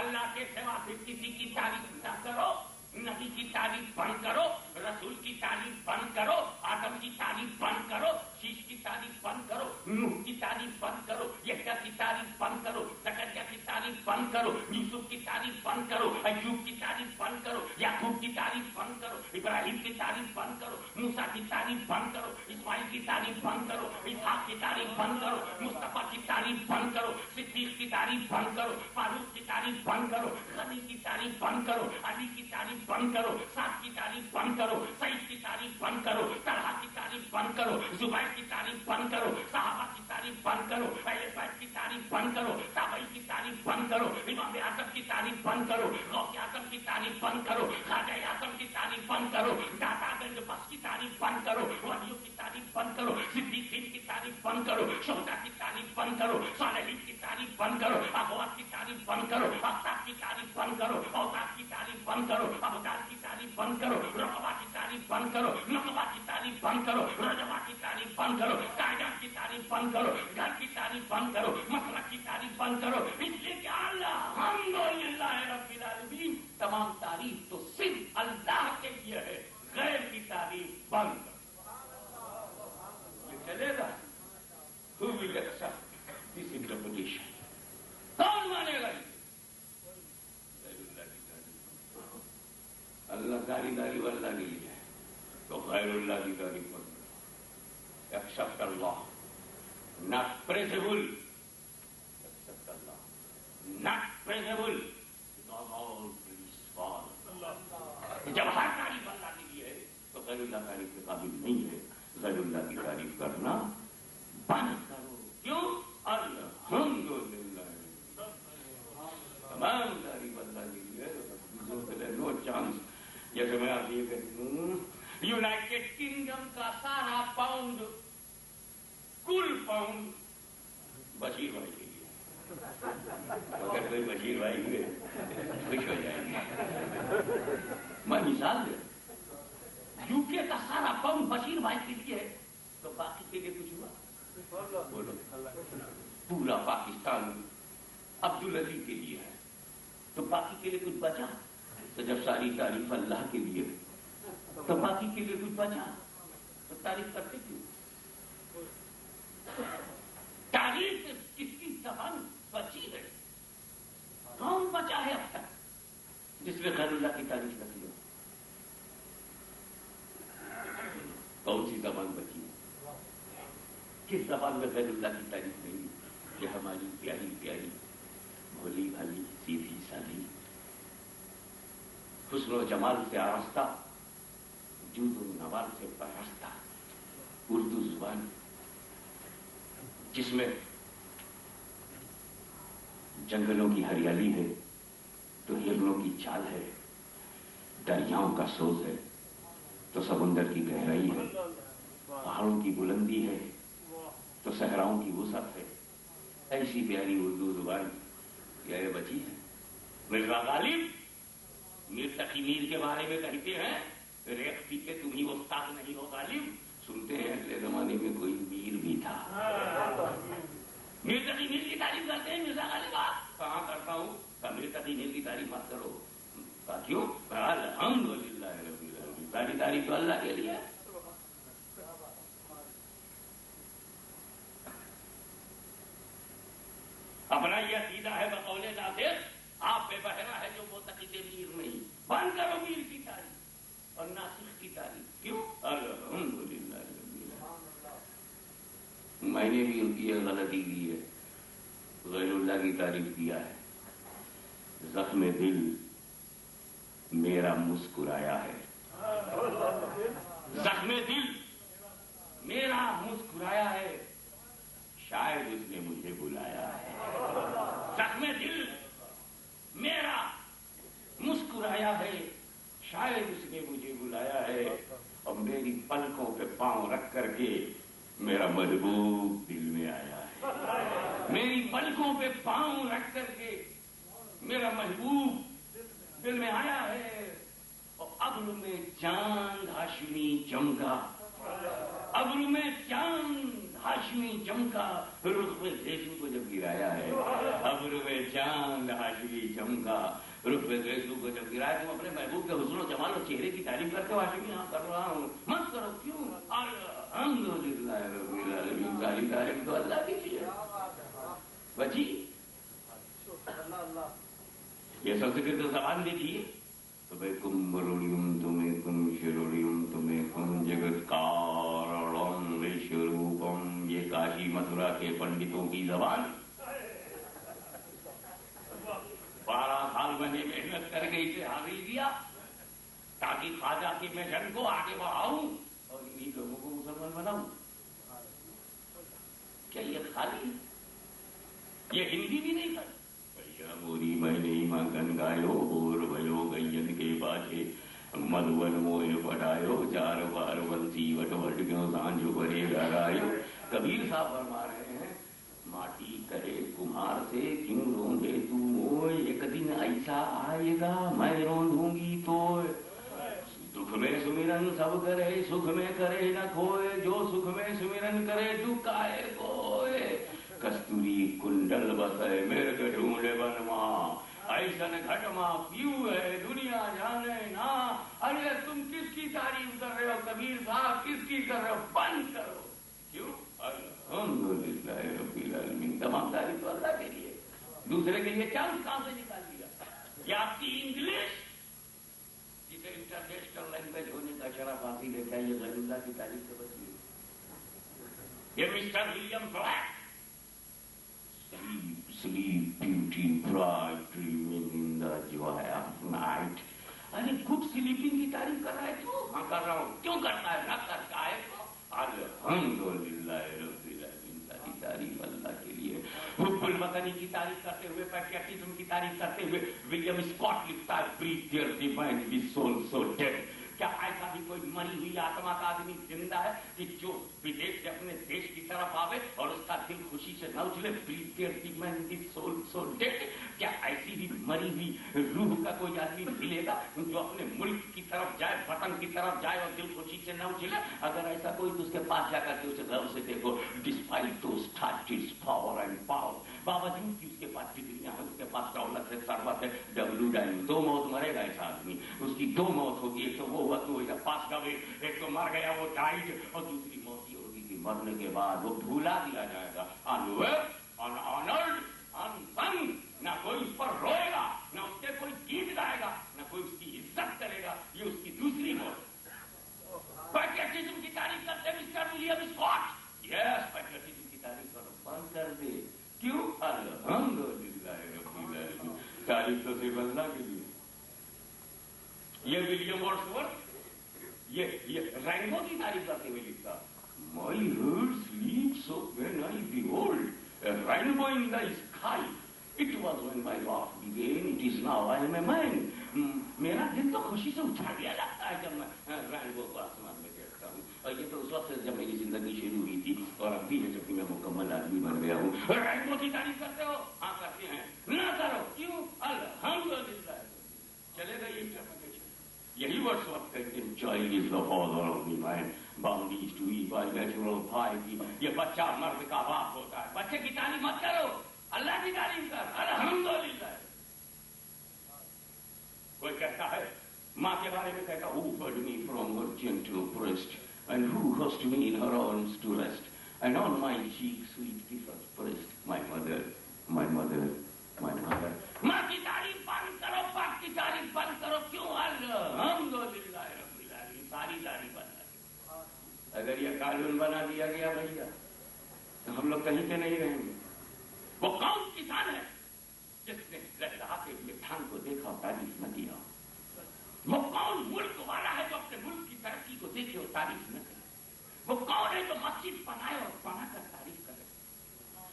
اللہ کے سوا پھر کسی کی تعریف نہ کرو. نبی کی تعریف بند کرو, رسول کی تعریف بند کرو, آدم کی تعریف بند کرو, شیش کی تعریف بند کرو, نوح کی تعریف بند کرو, یحییٰ کی تعریف بند کرو, زکریا کی تعریف بند کرو, یوسف کی تعریف بند کرو, ایوب کی تعریف بند کرو, یعقوب کی تعریف بند کرو, ابراہیم کی تعریف بند کرو, موسیٰ کی تعریف بند کرو, اسماعیل کی تعریف بند کرو, اسحاق کی تعریف بند کرو, مصطفیٰ کی تعریف بند کرو, صدیق کی تعریف بند کرو, فاروق کی تعریف بند کرو, غنی کی تعریف بند کرو, علی کی تعریف بند کرو, سعد کی تعریف بند کرو, سعید کی تعریف بند کرو, طلحہ کی تعریف بند کرو, زبیر کی تعریف بند کرو, صحابہ کی تعریف بند کرو, اہل بیت کی تعریف بند کرو, تابعین کی تعریف بند کرو, امام اعظم کی تعریف بند کرو, غوث اعظم کی تعریف بند کرو, خواجہ اعظم کی تعریف بند کرو, داتا گنج بخش کی تعریف بند کرو, ولیوں کی تعریف بند کرو, صدیقین کی تعریف بند کرو, شہداء کی تعریف بند کرو, صالحین کی تعریف بند کرو, اغوات کی تعریف بند کرو, افتاب کی تعریف بند کرو, اوتاد کی تعریف بند کرو, ابدال کی تعریف بند کرو, رقبہ کی تعریف بند کرو, نقبہ کی تعریف بند کرو, رجبہ کی تعریف بند کرو, کائنات کی تعریف بند کرو, گھر کی تعریف بند کرو, مسلک کی تعریف بند کرو. اس لیے کہ الحمدللہ رب العالمین تمام تعریف تو صرف اللہ کے لیے ہے، غیر کی تعریف بند کر۔ یہ چلے گا؟ Who will accept this interpretation؟ کون مانے گا؟ اللہ داری واللہ کے لیے ہے تو غیر اللہ کی تعریف بند کر۔ Accept Allah, not praisable. Accept Allah, not praisable. Because all praise for Allah. جب ہر تعریف اللہ کے لیے ہے تو غیر اللہ تعریف کے قابل نہیں ہے۔ غیر اللہ کی تعریف کرنا بند کرو۔ کیوں؟ الحمدللہ، تمام تعریف اللہ کے لیے، نو چانس۔ جیسے میں آپ یہ کہتی ہوں یونائٹیڈ کنگڈم کا سارا پاؤنڈ، کل پاؤنڈ بشیر بھائی کے لیے، اگر کوئی بشیر بھائی ہوئے خوش ہو جائیں گے۔ میں مثال دے، یو کے کا سارا پاؤنڈ بشیر بھائی کے لیے ہے تو باقی کے لیے کچھ ہوا؟ بولو، پورا پاکستان عبدالعزیز کے لیے ہے تو باقی کے لیے کچھ بچا؟ تو جب ساری تعریف اللہ کے لیے تو باقی کے لیے کچھ بچا؟ تو تعریف کرتے کیوں؟ تعریف کس کی زبان بچی ہے؟ کون بچا ہے اب تک جس نے غیر اللہ کی تعریف کر دی؟ کون سی زبان بچی ہے؟ کس زبان میں غیر اللہ کی تعریف نہیں؟ یہ ہماری پیاری پیاری بھولی بھالی سیدھی سادی حسن و جمال سے آراستہ، جود و نوال سے پرستہ اردو زبان، جس میں جنگلوں کی ہریالی ہے تو ہرنوں کی چال ہے، دریاؤں کا سوز ہے تو سمندر کی گہرائی ہے، پہاڑوں کی بلندی ہے تو صحراؤں کی وسعت ہے۔ ایسی پیاری اردو زبان کیا یہ بچی ہے؟ مرزا غالب میر تقی میر کے بارے میں کہتے ہیں ریخ پی کے تم ہی استاد نہیں ہو غالب۔ سنتے ہیں اگلے زمانے میں کوئی میر بھی تھا۔ میر تقی میر کی تعریف کرتے ہیں مرزا غالب، آپ کہاں کرتا ہوں؟ میر تقی میر کی تعریف مت کرو۔ کیوں؟ الحمدللہ رب العالمین، ساری تعریف تو اللہ کے لیے۔ اپنا یہ عقیدہ ہے بقول ناصر، آپ پہ بہرا ہے جو وہ تقید میر نہیں۔ بند کرو میر کی تعریف اور ناسخ کی تعریف۔ کیوں؟ الحمدللہ رب العالمین۔ میں نے بھی ان کی یہ غلطی کی ہے، غیر اللہ کی تعریف کیا ہے۔ زخم دل میرا مسکرایا ہے، زخم دل میرا مسکرایا ہے، شاید اس نے مجھے بلایا ہے۔ زخم دل میرا مسکرایا ہے، شاید اس نے مجھے بلایا ہے، اور میری پلکوں پہ پاؤں رکھ کر کے میرا محبوب دل میں آیا ہے۔ میری پلکوں پہ پاؤں رکھ کر کے میرا محبوب دل میں آیا ہے، اور ابر میں چاند ہاشمی چمکا، ابر میں چاند ہاشمی چمکا، رخ پہ گھیسو کو جب گرایا ہے۔ ابر میں چاند ہاشمی چمکا، رخ پہ گھیسو کو جب گرایا۔ تم اپنے محبوب کے حسن و جمال اور چہرے کی تعریف کرتے ہو ہاشمی؟ ہاں کر رہا ہوں۔ مت کرو، کیوں؟ الحمدللہ رب العالمین، ساری تعریف تو اللہ کی لیے بچی۔ یہ سنسکرت زبان دیکھیے تو بھائی کم بروڑیم تمہیں کم شروڑیم تمہیں کم جگت کارم ویشروپم، یہ کاشی متھرا کے پنڈتوں کی زبان۔ 12 سال میں نے محنت کر کے اسے حاصل کیا تاکہ خواجہ کے مشن کو آگے بڑھاؤں اور انہیں لوگوں کو مسلمان بناؤں۔ کیا یہ خالی ہے؟ یہ ہندی بھی نہیں تھا۔ موری میں نے مگن گایو اور بھیو گین کے باچے مدھون موہ پٹایو، 4 بار بنسی وٹ وٹ کیوں سانجو بھرے گایو۔ کبیر صاحب فرما رہے ہیں ماٹی کرے کمہار سے کیوں روندے تو موئے، ایک دن ایسا آئے گا میں روندوں گی تو۔ دکھ میں سمرن سب کرے سکھ میں کرے نہ کھوئے، جو سکھ میں سمرن کرے دکھ آئے کوئے۔ کستوری کنڈل بسے مرگ ڈھونڈے بنوا، ایسا گھٹما کیوں ہے دنیا جانے نا. ارے تم کس کی تعریف کر رہے ہو کبیر صاحب, کس کی کر رہے ہو؟ بند کرو. کیوں؟ الحمدللہ رب العالمین. تمام تعریف تو اللہ کے لیے, دوسرے کے لیے کیا کہاں سے نکال دیا؟ یہ آپ کی انگلش جسے انٹرنیشنل لینگویج ہونے کا شرف حاصل ہے, کیا یہ غیر اللہ کی تعریف سے بچی ہے؟ یہ mister William Blake, sleep, beauty, bright, dreaming in the joy of night. ارے گڈ سلیپنگ کی تعریف کر رہا ہے تو ہاں کر رہا ہوں. کیوں کرتا ہے؟ نہ کرتا ہے تو الحمدللہ رب العالمین. ساری تعریف اللہ کے لیے. حب الوطنی کی تعریف کرتے ہوئے, پیٹریاٹزم کی تعریف کرتے ہوئے ولیم اسکاٹ لکھتا ہے breathe their divine the soul so dead. کیا ایسا بھی کوئی مری ہوئی آتما کا آدمی زندہ ہے کہ جو بدیش سے اپنے دیش کی طرف آوے اور اس کا دل خوشی سے نہ اچھلے؟ breathe their divine the soul so dead. کیا ایسی بھی مری ہوئی روح کا کوئی آدمی ملے گا جو اپنے ملک کی طرف جائے, وطن کی طرف جائے اور دل خوشی سے نہ اچھلے؟ اگر ایسا کوئی تو اس کے پاس جا کر کے اسے غور سے دیکھو. Despite those titles, power and power, باوجود کہ اس کے پاس ڈگریاں ہیں, اس کے پاس دولت ہے, ثروت ہے, ڈبلو ڈائن دو موت مرے گا ایسا آدمی. اس کی دو موت ہوگی, ایک تو وہ ہوا تو پاس گئے, ایک تو مر گیا وہ ڈائٹ, اور دوسری موت یہ ہوگی کہ مرنے کے بعد وہ بھولا دیا جائے گا. نہ کوئی اس پر روئے گا, نہ اس کے کوئی گیت گائے گا, نہ کوئی اس کی عزت کرے گا. یہ اس کی دوسری موت. پیٹریاٹزم کی تعریف کرتے مسٹر ولیم اسکاٹ. یس, پیٹریاٹزم کی تعریف کرو, بند کر دے. کیوں؟ الحمدللہ رب العالمین. تعریف تو صرف اللہ کے لیے. یہ ولیم ورڈسورتھ یہ رینبو کی تعریف کرتے ہوئے لکھتا, My heart sleeps so when I behold a rainbow in the sky. It was when my life began, it is now I am a man. میرا دل تو خوشی سے اچھا گیا لگتا ہے جب میں رینبو کو آسمان میں دیکھتا ہوں. اور یہ تو اس وقت سے جب میری زندگی شروع ہوئی تھی, اور اب بھی ہے جب کہ میں مکمل آدمی بن گیا ہوں. رینبو کی تعریف کرتے ہو؟ ہاں کرتے ہیں. نہ کرو. کیوں؟ الحمدللہ. چلے گا یہ انٹرپریٹیشن. یہی ورڈسورتھ کہتے ہیں child is the father of the mind, bound each to each by natural piety. یہ بچہ مرد کا باپ ہوتا ہے. بچے کی تعریف مت کرو, اللہ کی تعریف کر. الحمدللہ. کوئی کہتا ہے ماں کے بارے میں کہتا, who fed me from her gentle breast and who hushed me in her arms to rest and on my cheek sweet kisses pressed. My mother, my mother, my mother. ماں کی تعریف بند کرو, باپ کی تعریف بند کرو. کیوں؟ الحمدللہ رب العالمین. ساری تعریف بند. اگر یہ قانون بنا دیا گیا بھیا تو ہم لوگ کہیں پہ نہیں رہیں گے. وہ کون کسان ہے جس نے لہراتے ہوئے دھان کو دیکھا اور تعریف نہ کیا؟ وہ کون ملک والا ہے جو اپنے ملک کی ترقی کو دیکھے اور تعریف نہ کرے؟ وہ کون ہے جو مسجد بنائے اور بنا کر تعریف کرے؟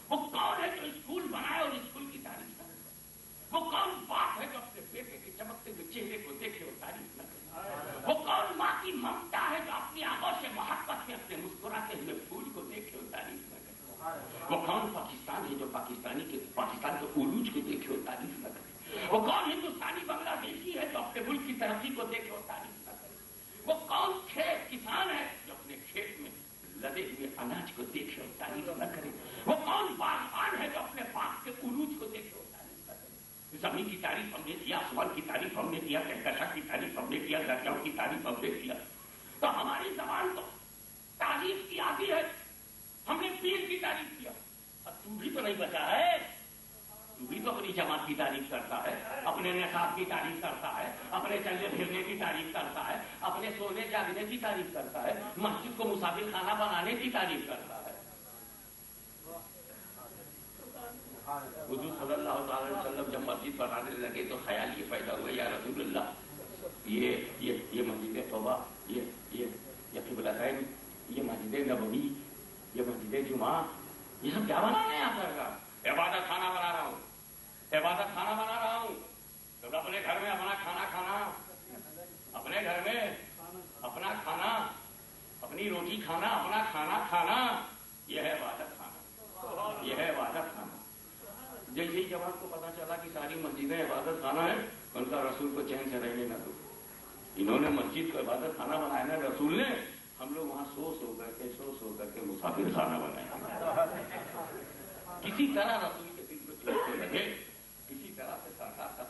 وہ کون ہے جو اسکول بنائے اور اسکول کی تعریف کرے؟ وہ کون باپ ہے جو اپنے بیٹے کے چمکتے ہوئے چہرے کو دیکھے اور تعریف نہ کرے؟ وہ کون ماں کی ممتا ہے جو اپنی آنکھوں سے محبت میں اپنے مسکراتے ہوئے پھول کو دیکھے اور تعریف نہ کرے؟ وہ کون پاکستان ہے جو پاکستان کے عروج کو دیکھے اور تعریف نہ کرے؟ وہ کون ہندوستانی بنگلہ دیشی ہے جو اپنے ملک کی ترقی کو دیکھے اور تعریف نہ کرے؟ وہ کون کھیت کسان ہے جو اپنے کھیت میں لدے ہوئے اناج کو دیکھے اور تعریف نہ کرے؟ وہ کون باغبان ہے جو اپنے باغ کے عروج کو دیکھے اور تعریف نہ کرے؟ زمین کی تعریف ہم نے کیا, آسمان کی تعریف ہم نے کیا, کہکشاں کی تعریف ہم نے کیا, دریاؤں کی تعریف ہم نے کیا. تو ہماری زبان تو تعریف کی عادی ہے. ہم نے پیر کی تعریف کیا. اب تو بھی تو نہیں بچا ہے, تو بھی تو اپنی جماعت کی تعریف کرتا ہے, اپنے نصاب کی تعریف کرتا ہے, اپنے چلنے پھرنے کی تعریف کرتا ہے, اپنے سونے جاگنے کی تعریف کرتا ہے, مسجد کو مسافر خانہ بنانے کی تعریف کرتا ہے. حضور صلی اللہ علیہ وسلم جب مسجد بنانے لگے تو خیال یہ پیدا ہوا, یا رسول اللہ, یہ مسجد توبہ, یہ قبلتین, یہ مسجد نبوی, یہ مسجد جمعہ, یہ سب کیا بنانے ہیں آپ کا؟ عبادت خانہ بنا رہا ہوں, عبادت خانہ بنا رہا ہوں. تو اپنے گھر میں اپنا کھانا کھانا, اپنے گھر میں اپنا کھانا, اپنی روٹی کھانا, اپنا کھانا کھانا, یہ ہے عبادت خانہ, یہ ہے عبادت خانہ. جیسے ہی جوان کو پتا چلا کہ ساری مسجدیں عبادت خانہ ہیں, ان کا رسول کو چین سے رہنے نہ دو. انہوں نے مسجد کو عبادت خانہ بنایا نا رسول نے, ہم لوگ وہاں سو کر کے مسافر خانہ بنائے. کسی طرح رسول کے دل کو چوٹ لگے, کسی طرح سے سرکار کا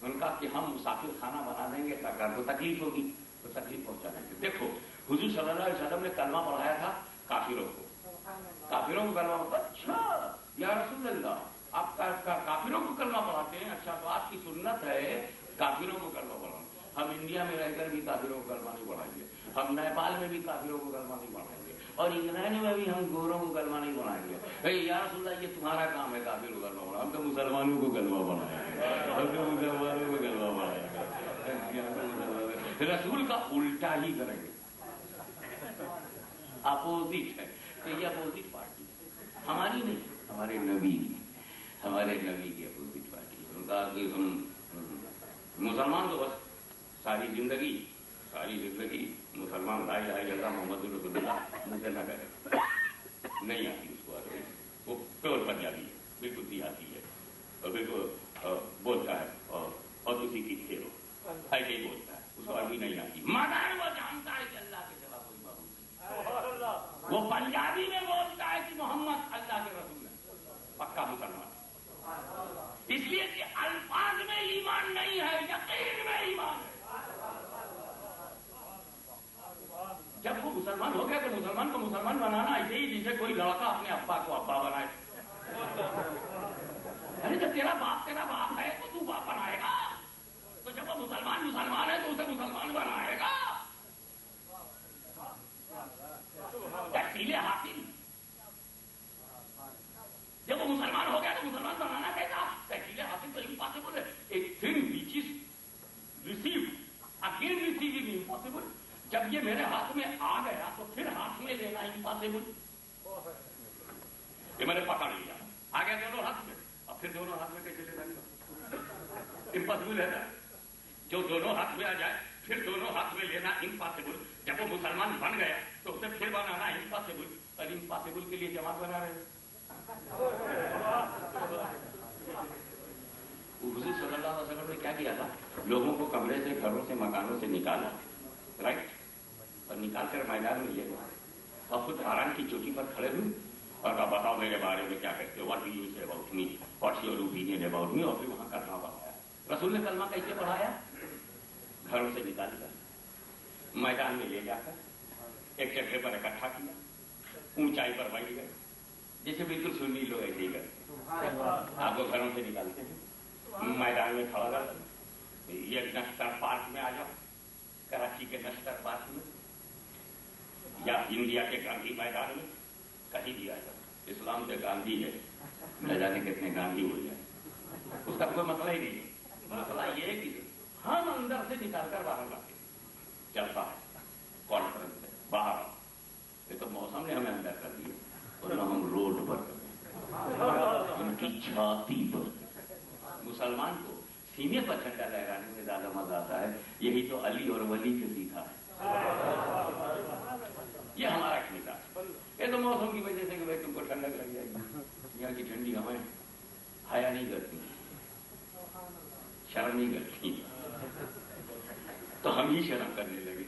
ان کا کہ ہم مسافر خانہ بنا دیں گے، سرکار کو تکلیف ہوگی تو تکلیف پہنچا دیں گے. دیکھو حضور صلی اللہ علیہ وسلم نے کلمہ پڑھایا تھا کافروں کو کلمہ پڑھا. اچھا یا رسول اللہ آپ کافروں کو کلمہ پڑھاتے ہیں؟ اچھا تو آپ کی سنت ہے کافروں کو کلمہ پڑھانا. ہم انڈیا میں رہ کر بھی کافروں کو کلمہ نہیں پڑھائیں گے، ہم نیپال میں بھی کافروں کو کلمہ نہیں پڑھائیں گے، اور انگلینڈ میں بھی ہم گوروں کو کلمہ نہیں پڑھائیں گے. یا رسول اللہ یہ تمہارا کام ہے کافروں کو کلمہ پڑھانا، ہم تو مسلمانوں کو کلمہ پڑھائیں گے، ہم تو مسلمانوں کو کلمہ پڑھائیں گے. رسول کا الٹا ہی کریں گے. اپوزٹ ہے تو یہ اپوزٹ پارٹی ہماری نہیں، ہمارے نبی کی اپوزٹ پارٹی. ان کا کہ ہم مسلمان تو بس ساری زندگی مسلمان لا الہ الا اللہ محمد رسول اللہ مجھے نہ کرے، نہیں آتی اس کو عربی. وہ پیور پنجابی ہے، بالکل دیہاتی ہے اور بالکل بولتا ہے اور کسی کی کھیلو ایسے ہی بولتا ہے، اس کو عربی نہیں آتی. مگر وہ جانتا ہے کہ اللہ کے سوا کوئی معبود نہیں. وہ پنجابی میں بولتا ہے کہ محمد اللہ کے رسول ہے، پکا مسلمان. اس لیے کہ الفاظ میں ایمان نہیں ہے، یقین میں ایمان ہے. جب وہ مسلمان ہو گیا تو مسلمان کو مسلمان بنانا ایسے ہی جیسے کوئی لڑکا اپنے ابا کو ابا بنائے. یعنی جب تیرا باپ ہے تو تو باپ بنائے گا، تو جب وہ مسلمان ہے تو اسے مسلمان بنائے گا. تحصیل حاصل جب وہ مسلمان ہو گیا تو مسلمان بنانا کیسا؟ تحصیل حاصل تو امپاسبل ہے. ایک thing which is received again receiving impossible. جب یہ میرے ہاتھ میں آ گیا تو پھر ہاتھ میں لینا امپاسبل. یہ میں نے پکڑ لیا، آ گیا دونوں ہاتھ میں، اب پھر دونوں ہاتھ میں کیسے لینا امپاسبل ہے نا. جو دونوں ہاتھ میں آ جائے پھر دونوں ہاتھ میں لینا امپاسبل. جب وہ مسلمان بن گیا تو اسے پھر بنانا امپاسبل. اور امپاسبل کے لیے جماعت بنا رہے. حضور صلی اللہ علیہ وسلم نے کیا کیا تھا؟ لوگوں کو کمرے سے، گھروں سے، مکانوں سے نکالا، رائٹ، اور نکال کر میدان میں لے گئے اور خود حرام کی چوٹی پر کھڑے ہوئے اور کہا بتاؤ میرے بارے میں کیا کہتے ہو، واٹ ڈو یو سے about me, what's your opinion about me. اور پھر وہاں کلمہ پڑھایا. رسول نے کلمہ کیسے پڑھایا؟ گھروں سے نکال کر میدان میں لے جا کر ایک جگہ پر اکٹھا کیا، اونچائی پر بیٹھ گئے، جیسے بالکل سنی لوگ ایسے ہی کرتے. آپ کو گھروں سے نکالتے ہیں، میدان میں کھڑا کر یہ نشتر پارک میں آ جاؤ، کراچی کے نشتر پارک میں یا انڈیا کے گاندھی میدان میں، کہیں بھی آ جاؤ. اسلام سے گاندھی ہے، نہ جانے کتنے گاندھی ہو جائے، اس کا کوئی مسئلہ ہی نہیں ہے. مسئلہ یہ ہے کہ ہم اندر سے نکال کر باہر لاتے ہیں. چلتا ہے کانفرنس ہے، باہر آؤ. یہ تو موسم نے ہمیں اندر کر دیا، ورنہ ہم روڈ پر ان کی چھاتی پر. مسلمان کو سینے پر جھنڈا لہرانے میں زیادہ مزہ آتا ہے. یہی تو علی اور ولی سے سیکھا ہے. یہ ہمارا مزاج. یہ تو موسم کی وجہ سے کہ بھائی تم کو ٹھنڈک لگ جائے گی. یہاں کی ٹھنڈی ہمیں حیا نہیں کرتی، شرم نہیں کرتی، تو ہم ہی شرم کرنے لگے.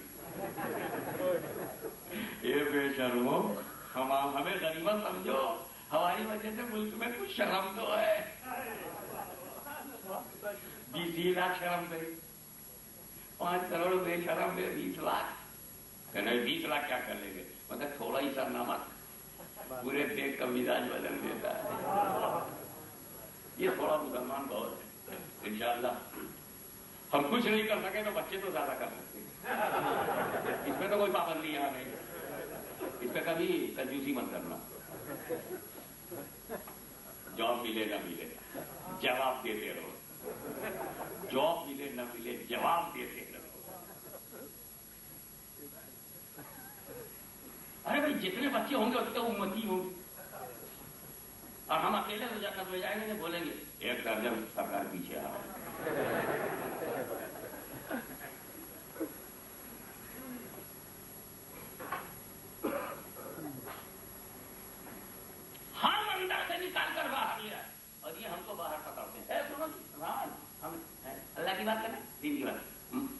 یہ بے شرمو، ہمیں غنیمت سمجھو، ہماری وجہ سے ملک میں کچھ شرم تو ہے. 20 لاکھ شرم گئی، 5 کروڑ بے شرم میں 20 لاکھ. نہیں 20 لاکھ کیا کر لیں گے؟ مطلب تھوڑا ہی سر نمک پورے دیکھ کا مزاج بدل دیتا ہے. یہ تھوڑا مسلمان بہت ہے. انشاءاللہ ہم کچھ نہیں کر سکے تو بچے تو زیادہ کر سکتے ہیں. اس میں تو کوئی پابندی یہاں نہیں. اس پہ کبھی کنجوسی مت کرنا. جاب ملے نہ ملے جواب دیتے رہو. جاب ملے نہ ملے جواب دیتے رہو. ارے بھائی جتنے بچے ہوں گے اتنے امتی ہوں گے. اور ہم اکیلے تو جنت میں جائیں گے نہیں بولیں گے 1 درجن سرکار پیچھے آ. ہم اندر سے نکال کر باہر لیا اور یہ ہم کو باہر پکڑتے ہیں. ہم اللہ کی بات کریں، دین کی بات.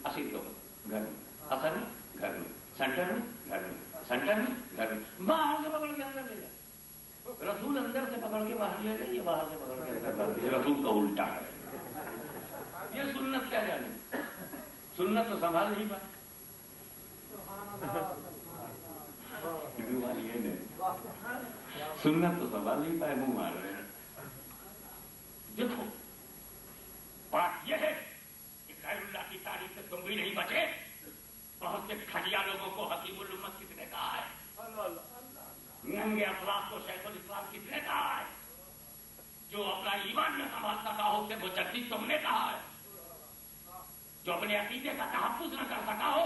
اصل کے اوپر گھر میں، اثر میں گھر میں، سینٹر میں گھر میں، سینٹر میں گھر میں، باہر سے پکڑ کے اندر لے جائے. رسول اندر سے پکڑ کے باہر لے گئے، یہ باہر سے پکڑ کے اندر. رسول کا الٹا ہے. یہ سنت کیا جانے؟ سنت تو سنبھال نہیں پائے. سنت تو سنبھال نہیں پائے، منہ مار رہے ہیں. دیکھو بات یہ ہے کہ غیر اللہ کی تعریف سے تم بھی نہیں بچے. بہت سے کھڑیا لوگوں کو حکیم الامت کس نے کہا ہے؟ ننگے اخلاق کو شیخ الاسلام کس نے کہا ہے؟ جو اپنا ایمان میں سنبھال سکا ہو اسے مجدد تم نے کہا ہے. جو اپنے عقیدے کا تحفظ نہ کر سکا ہو،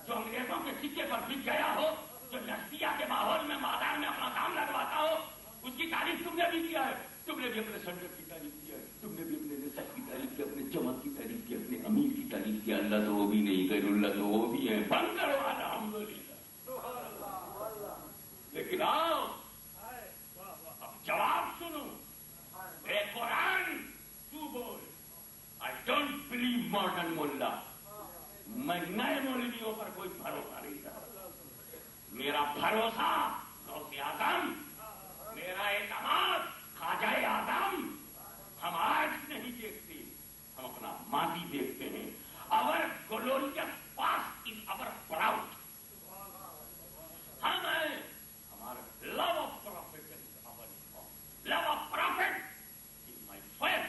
جو انگریزوں کے سکے پر بک گیا ہو، جو نفسیہ کے ماحول میں مادار میں اپنا کام لگواتا ہو، اس کی تعریف تم نے بھی کیا ہے. تم نے بھی اپنے سنگت کی تعریف کیا ہے، تم نے بھی اپنے نسب کی تعریف کی، اپنے جماعت کی تعریف کی، اپنے امیر کی تعریف کی. اللہ تو وہ بھی نہیں، غیر اللہ تو وہ بھی ہے. بند کرو الحمدللہ. لیکن آؤ اب جواب سنو. اے قرآن تو بول. آئی ڈونٹ بلیو ماڈرن ملا. میں نئے مولویوں پر کوئی بھروسہ نہیں کرتا. میرا بھروسہ غوث اعظم، میرا اعتماد خواجہ اعظم. ہم آج نہیں دیکھتے، ہم اپنا ماضی دیکھتے ہیں. our glorious past is our proud. ہم ہیں، ہمارا love of prophet is our love of prophet is my faith.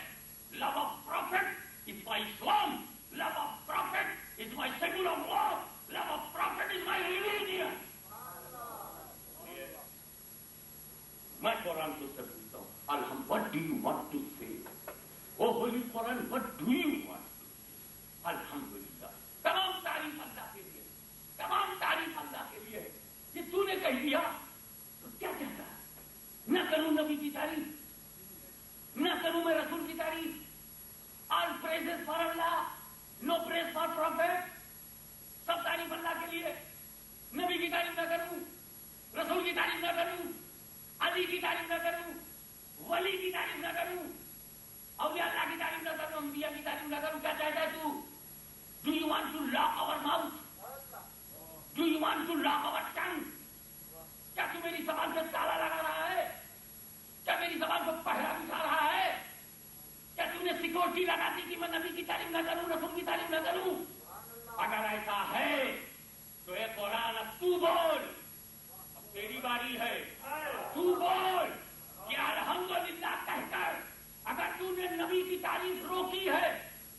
Love of prophet is my Islam. Love of prophet is my secular law. Love of prophet is my religion. میں قرآن کو سے پوچھتا ہوں، الحمد what do you want to say? Oh holy Quran, what do you want to say? الحمدللہ. تمام تعریف اللہ کے لیے، تمام تعریف اللہ کے لیے. یہ تو نے کہہ دیا تو کیا کہتا ہے؟ نہ کروں نبی کی تعریف، نہ کروں میں رسول کی تعریف. All praises for Allah, no praise for prophet. سب تعریف اللہ کے لیے. نبی کی تعریف نہ کروں، رسول کی تعریف نہ کروں، علی کی تعریف نہ کروں، ولی کی تعریف نہ کروں، اولیاء اللہ کی تعریف نہ کروں، انبیاء کی تعریف نہ کروں. کیا چاہتا ہے تو؟ Do you want to lock our mouth? Do you want to lock our tongue? کیا تو میری زبان سے تالا لگا رہا ہے؟ کیا میری زبان کو پہرا بچھا رہا ہے؟ کیا تم نے سیکورٹی لگا دی کہ میں نبی کی تعریف نہ کروں، رسول کی تعریف نہ کروں؟ اگر ایسا ہے تو اے قرآن اب تو بول. اب تیری باری ہے، تو بول کہ الحمدللہ کہہ کر اگر تو نے نبی کی تعریف روکی ہے،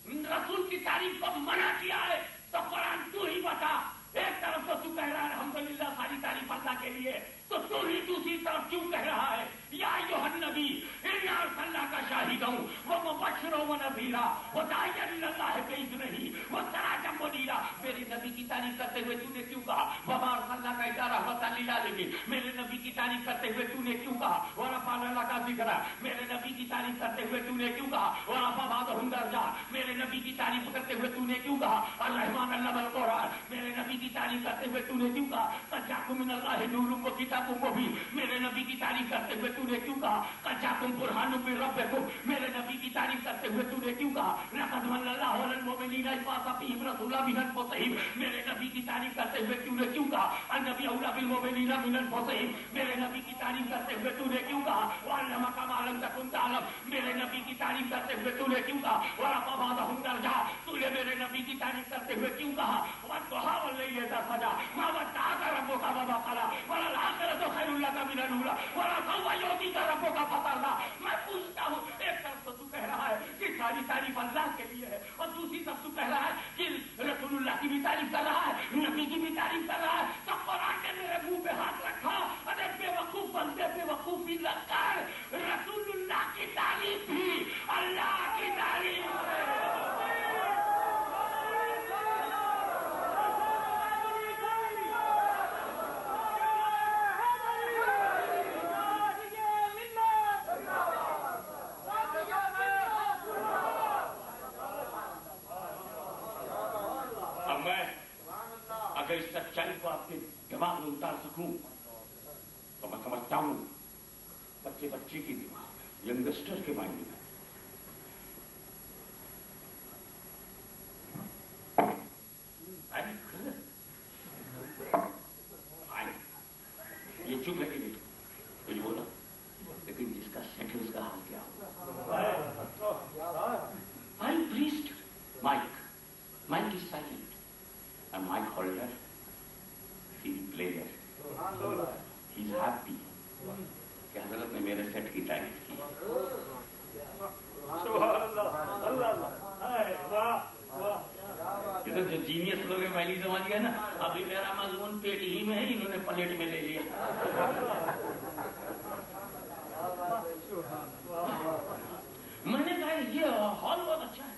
رسول کی تعریف کو منع کیا ہے، تو قرآن تو ہی بتا. ایک طرف تو کہہ رہا ہے الحمدللہ ساری تعریف اللہ کے لیے، تو ہی دوسری طرف کیوں کہہ رہا ہے یا ایھا النبی انا ارسلناک شاہدا ومبشرا ونذیرا وداعیا الی اللہ باذنہ وسراجا منیرا. میرے نبی کی تعریف کرتے ہوئے تو نے کیوں کہا وما ارسلناک الا رحمۃ للعالمین؟ میرے نبی کی تعریف کرتے ہوئے تو نے کیوں کہا ورفعنا لک ذکرک؟ میرے نبی کی تعریف کرتے ہوئے تو نے کیوں کہا ورفع بعضهم درجات؟ میرے نبی کی تعریف کرتے ہوئے تو نے کیوں کہا الرحمن علم القرآن؟ میرے نبی کی تعریف کرتے ہوئے تو نے کیوں کہا قد جاءکم من اللہ نور وکتاب مبین؟ میرے نبی کی تعریف کرتے ہوئے تو نے کیوں کہا قد جاءکم برہان من ربکم؟ میرے نبی کی تعریف کرتے ہوئے تو نے کیوں کہا لقد من اللہ علی المؤمنین اذ بعث فیہم رسولا من انفسہم؟ میرے نبی کی تعریف کرتے ہوئے تو نے کیوں کہا النبی اولی بالمؤمنین من انفسہم؟ میرے نبی کی تعریف کرتے ہوئے تو نے کیوں کہا وعلمک ما لم تکن تعلم؟ میرے نبی کی تعریف کرتے ہوئے تو نے کیوں کہا ورفع بعضهم درجات؟ تو نے میرے نبی کی تعریف کرتے ہوئے کیوں کہا والضحی واللیل اذا سجی ما ودعک ربک وما قلی وللآخرۃ خیر لک من الأولی ولسوف یعطیک ربک فترضی. میں پوچھتا ہوں، ایک طرف تو کہہ رہا ہے کہ ساری تعریف اللہ کے لیے ہے، اور دوسری طرف تو کہہ رہا ہے کہ رسول اللہ کی بھی تعریف کر رہا ہے، نبی کی بھی تعریف کر رہا ہے. تو قرآن نے میرے منہ پہ ہاتھ رکھا. ارے بے وقوف بندے، بے وقوفی لگ کر رسول اللہ کی تعریف بھی اللہ کی تعریف ہے. اگر اس سچائی کو آپ کے دماغ میں اتار سکوں تو میں سمجھتا ہوں بچے کی دماغ، ینگسٹر کے مائنڈ میں یہ چپ ہے کہ نہیں کچھ بولا، لیکن جس کا سیکنڈ کا حال کیا ہوگا. آئی پلیزڈ He's happy کہ حضرت نے میرے سیٹ کی تعریف کی. جو جینیس لوگ پہلی سمجھ گئے نا, ابھی میرا مضمون پیٹ ہی میں ہے, انہوں نے پلیٹ میں لے لیا. میں نے کہا یہ ہال بہت اچھا ہے.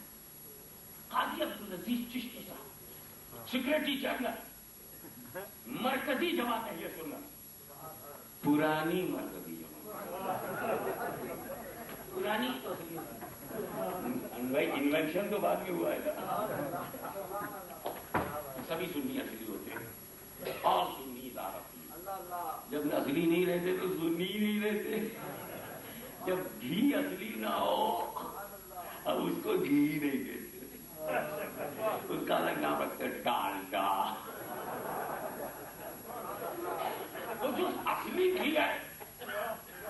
قاضی عبدالعزیز چشتی صاحب, سیکریٹری جنرل, مرکزی جماعت ہے یہ سننا, پرانی مرکزی جماعت, پرانی تو انوینشن تو بعد میں ہوا ہے. سبھی سنی اصلی ہوتے ہیں, اور سنی دارتی. جب اصلی نہیں رہتے تو سنی نہیں رہتے. جب گھی اصلی نہ ہو اب اس کو گھی نہیں کہتے, اس کا الگ نام رکھتے ڈالڈا. تو جو اصلی گھی ہے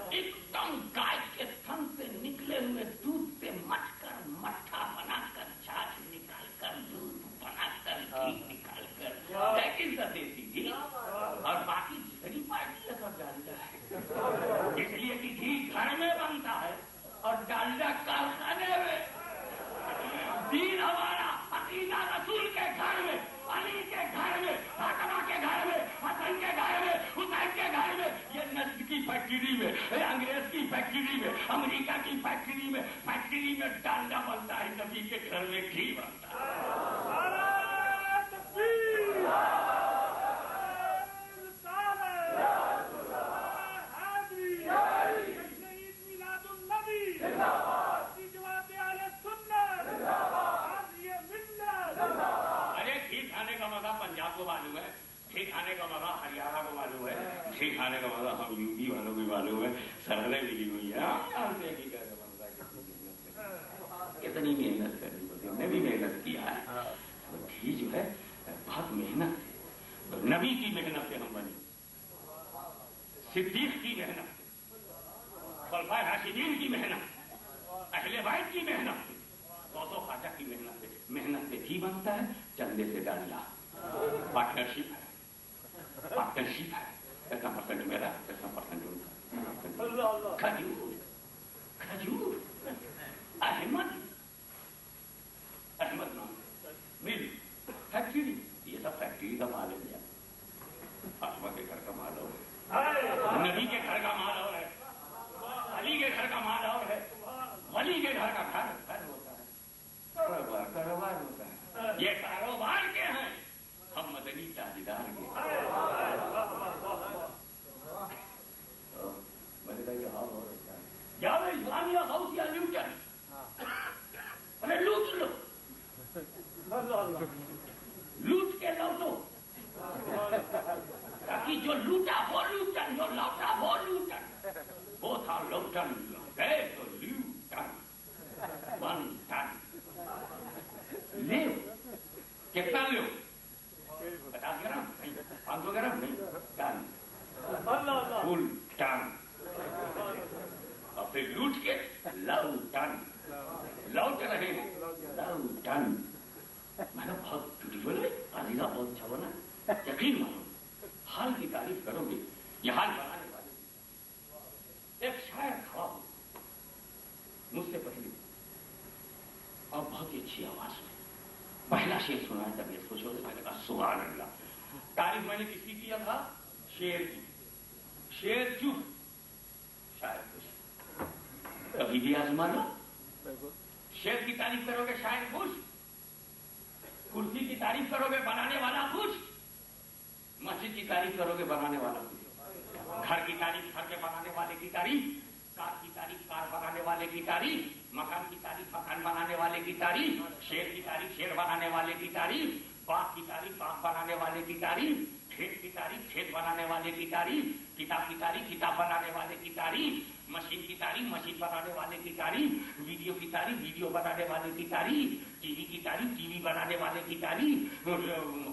ایک دم گائے کے تھن سے نکلے ہوئے دودھ سے مٹ کر مٹھا بنا کر چھاچھ نکال کر دودھ بنا کر گھی نکال کر دیسی گھی, اور باقی جتنی پارٹی ہے سب ڈالڈا ہے. اس لیے کہ گھی گھر میں بنتا ہے اور ڈالڈا کارخانے میں. دین ہمارا حسینہ رسول کے گھر میں, علی کے گھر میں, فاطمہ کے گھر میں, حسن کے گھر میں, حسین کے گھر میں, یہ نسل کی فیکٹری میں, انگریز کی فیکٹری میں, امریکہ کی فیکٹری میں ڈالڈا بنتا ہے. نبی کے گھر میں گھی بنتا ہے. پنجاب کو معلوم ہے, گھی کھانے کا مزہ ہریانہ کو معلوم ہے, گھی کھانے کا مزہ ہم یو پی والوں کو معلوم ہے. سرحدیں ملی ہوئی ہیں, کتنی محنت کرنی ہوتی ہے, ہم نے بھی محنت کیا ہے. گھی جو ہے بہت محنت ہے. نبی کی محنت سے ہم بنے, صدیق کی محنت سے, خلفائے راشدین کی محنت, اہل بیت کی محنت سے, غوث و خواجہ کی محنت سے گھی بنتا ہے, چندے سے ڈالڈا. پارٹنرشپ ہے, اتنا پرسنٹ میرا, اتنا پرسنٹ ان کا. کھجور احمد نام مل فیکٹری, یہ سب فیکٹری کا مال ہے. فاطمہ کے گھر کا مال اور ہے, نبی کے گھر کا مال اور ہے, علی کے گھر کا مال اور ہے, ولی کے گھر کا گھر ہوتا ہے, کاروبار ہوتا ہے. یہ کاروبار کے ہیں, ہم مدنی تاجدار کے. جاوے اسلامیہ غوثیہ لوٹن, ارے لوٹ لو, لوٹ کے لوٹو, تاکہ جو لوٹا وہ لوٹن, جو لوٹا وہ لوٹن. وہ تھا لوٹن, گئے تو لوٹن. 1 ٹن لے, کتنا لو, 50 گرام نہیں, 500 گرام نہیں, ٹن, فل ٹن. اور پھر لوٹ کے لو ٹن لوٹ رہے ہیں, لو ٹن. میں نے بہت بیوٹیفل ہے, عزیزہ بہت اچھا بنا. یقین مانو حال کی تعریف کرو گے. یہ حال بنانے والے ایک شاعر کھڑا ہو مجھ سے پہلے, اور بہت ہی اچھی آواز میں پہلا شعر سنا ہے. تب یہ سوچو, میں نے کہا سبحان اللہ. تعریف میں نے کس کی کیا تھا؟ شعر کی. شعر چپ, شاعر خوش. کبھی بھی آزما لو. شعر کی تعریف کرو گے شاعر خوش, کرسی کی تعریف کرو گے بنانے والا خوش, مسجد کی تعریف کرو گے بنانے والا خوش, گھر کی تعریف گھر کے بنانے والے کی تعریف, کار کی تعریف کار بنانے والے کی تعریف, مکان کی تعریف مکان بنانے والے کی تعریف, شیر کی تعریف شیر بنانے والے کی تعریف, باغ کی تعریف باغ بنانے والے کی تعریف, کھیت کی تعریف کھیت بنانے والے کی تعریف, کتاب کی تعریف کتاب بنانے والے کی تعریف, مشین کی تعریف مشین بنانے والے کی تعریف, ویڈیو کی تعریف ویڈیو بنانے والے کی تعریف, ٹی وی کی تعریف ٹی وی بنانے والے کی تعریف,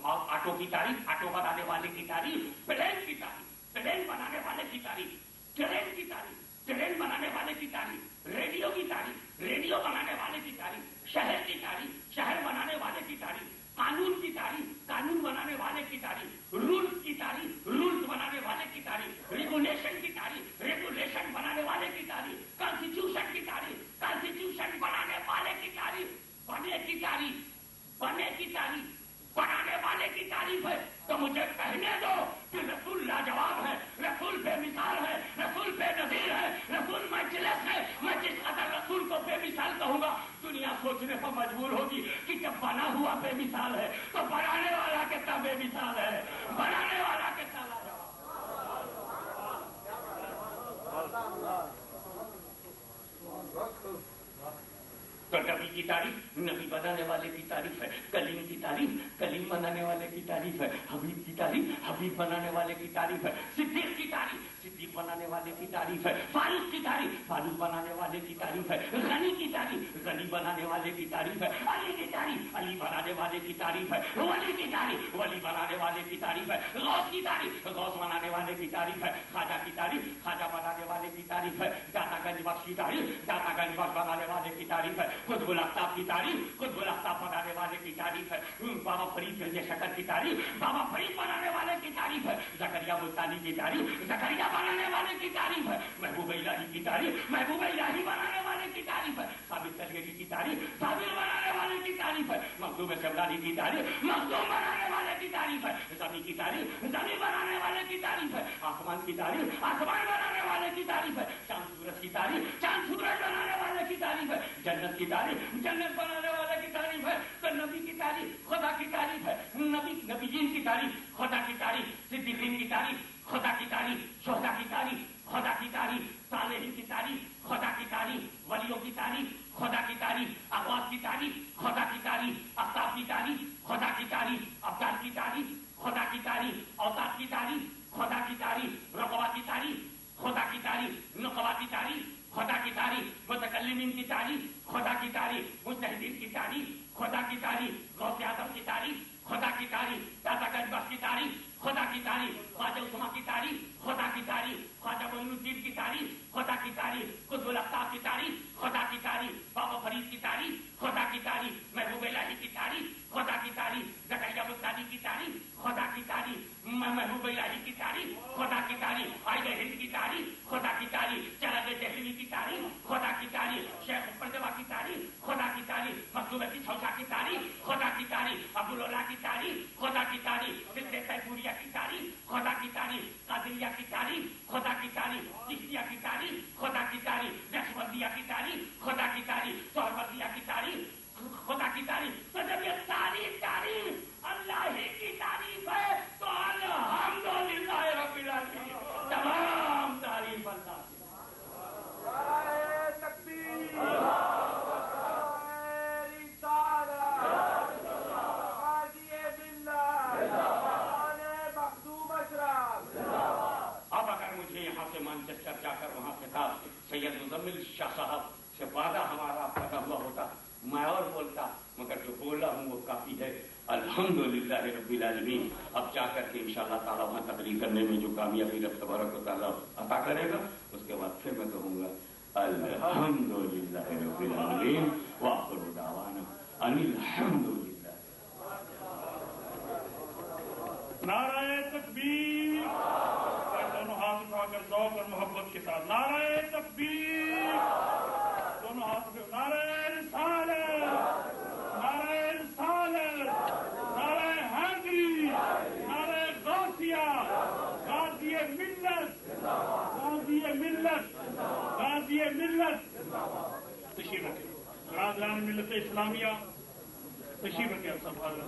آٹو کی تعریف آٹو بنانے والے کی تعریف, پلین کی تعریف پلین بنانے والے کی تعریف, ٹرین کی تعریف ٹرین بنانے والے کی تعریف, ریڈیو کی تعریف ریڈیو بنانے والے کی تعریف, شہر کی تعریف شہر بنانے والے کی تعریف, قانون کی تعریف قانون بنانے والے کی تعریف, رولز کی تعریف رولز بنانے والے تعریف، بنے کی تعریف، بنانے والے کی تعریف ہے تو مجھے کہنے دو کہ رسول لاجواب ہے، رسول بے مثال ہے، رسول بے نظیر ہے، رسول مجلس ہے. میں جس قدر رسول کو بے مثال کہوں گا دنیا سوچنے پر مجبور ہوگی کہ جب بنا ہوا بے مثال ہے تو بنانے والا کتنا بے مثال ہے، بنانے والا کتنا لاجواب. تو نبی کی تعریف نبی بنانے والے کی تعریف ہے، کلیم کی تعریف کلیم بنانے والے کی تعریف ہے، حبیب کی تعریف حبیب بنانے والے کی تعریف ہے، صدیق کی تعریف صدیق بنانے والے کی تعریف ہے، فاروق کی تعریف فاروق بنانے والے کی تعریف ہے، غنی کی تعریف غنی بنانے والے کی تعریف ہے، علی کی تعریف علی بنانے والے کی تعریف ہے، ولی کی تعریف ولی بنانے والے کی تعریف ہے، غوث کی تعریف غوث بنانے والے کی تعریف ہے، خواجہ کی تعریف خواجہ بنانے والے کی تعریف ہے، داتا گنج بخش کی تعریف داتا گنج بخش بنانے والے کی تعریف ہے، قطب الاقطاب کی تعریف قطب الاقطاب بنانے والے کی تعریف ہے، بابا فرید گنج شکر کی تعریف بابا فرید بنانے والے کی تعریف ہے، زکریا ملتانی کی تعریف زکریا بنانے والے کی تعریف ہے، محبوب الہی کی تعریف محبوب الہی بنانے والے کی تعریف ہے، ثابت تلگی کی تعریف ثابت بنانے والے کی تعریف ہے، مخدوم شمدانی کی تعریف مخدوم بنانے والے کی تعریف ہے، زمین کی تعریف زمین بنانے والے کی تعریف ہے، آسمان کی تعریف آسمان بنانے والے کی تعریف ہے، چاند سورج کی تعریف چاند سورج بنانے والے کی تعریف ہے، جنت کی تعریف جنت بنانے والے کی تعریف ہے، تو نبی کی تعریف خدا کی تعریف ہے، نبیین کی تعریف خدا کی تعریف، صدیقین کی تعریف خدا کی تعریف، شہداء کی تعریف خدا کی تعریف، صالحین کی تعریف خدا کی تعریف، ولیوں کی تعریف خدا کی تعریف، اقوات کی تعریف خدا کی تعریف، اقطاب کی تعریف خدا کی تعریف، ابدال کی تعریف خدا کی تعریف، اوتاد کی تعریف خدا کی تعریف، رقبہ کی تعریف خدا کی تعریف، نقبہ کی تعریف خدا کی تعریف، متکلمین کی تعریف خدا کی تعریف، مجتہدین کی تعریف خدا کی تعریف، غوث اعظم کی تعریف خدا کی تعریف، داتا گنج بخش کی تعریف خدا کی تعریف، خواجہ عثمان کی تعریف خدا کی تعریف، خواجہ معین الدین کی تعریف خدا کی تعریف، قطب الاقطاب کی تعریف خدا کی تعریف، بابا فرید کی تعریف خدا کی تعریف، محبوب الہی کی تعریف خدا کی تعریف، زکریا ملتانی کی تعریف خدا کی تعریف، محبوب الہی کی تعریف خدا کی تعریف، عائلہ ہند کی تعریف خدا کی تعریف، چراغ دہلوی کی تعریف خدا کی تعریف، شیخ پردوا کی تعریف خدا کی تعریف، مخدوم چھوچا کی تعریف خدا کی تعریف، ابوالعلا کی تعریف خدا کی تعریف، سلسلہ تیموریہ کی تعریف خدا کی تعریف، قادریہ کی تعریف خدا کی تعریف، چشتیہ کی تعریف خدا کی تعریف، نقشبندیہ کی تعریف خدا کی تعریف، سہروردیہ کی تعریف خدا کی تعریف. تو جب یہ تعریف تعریف اللہ ہی کی تعریف ہے تو الحمدللہ رب العالمین، تمام تعریف اللہ کی. اب اگر مجھے یہاں سے مانچسٹر جا کر وہاں سے تھا سید مزمل شاہ صاحب سے وعدہ ہمارا پتا ہوا ہوتا میں اور بولتا، مگر جو بولا ہوں وہ کافی ہے. الحمدللہ رب العالمین. اب جا کر کے انشاءاللہ تعالیٰ وہاں تقریر کرنے میں جو کامیابی رب تبارک و تعالیٰ عطا کرے گا اس کے بعد پھر میں کہوں گا الحمدللہ رب العالمین وآخر دعوانا ان الحمدللہ. نعرہ تکبیر. دونوں ہاتھ اٹھا کر ذوق اور محبت کے ساتھ نعرہ تکبیر. دونوں ہاتھ اٹھا نعرہ رسالت، نعرہ رسالت، نعرہ حیدری، نعرہ غوثیہ، غازی ملت، غازی ملت، غازی ملت. تشریف رکھیں برادران ملت اسلامیہ، تشریف رکھیں سب حاضر.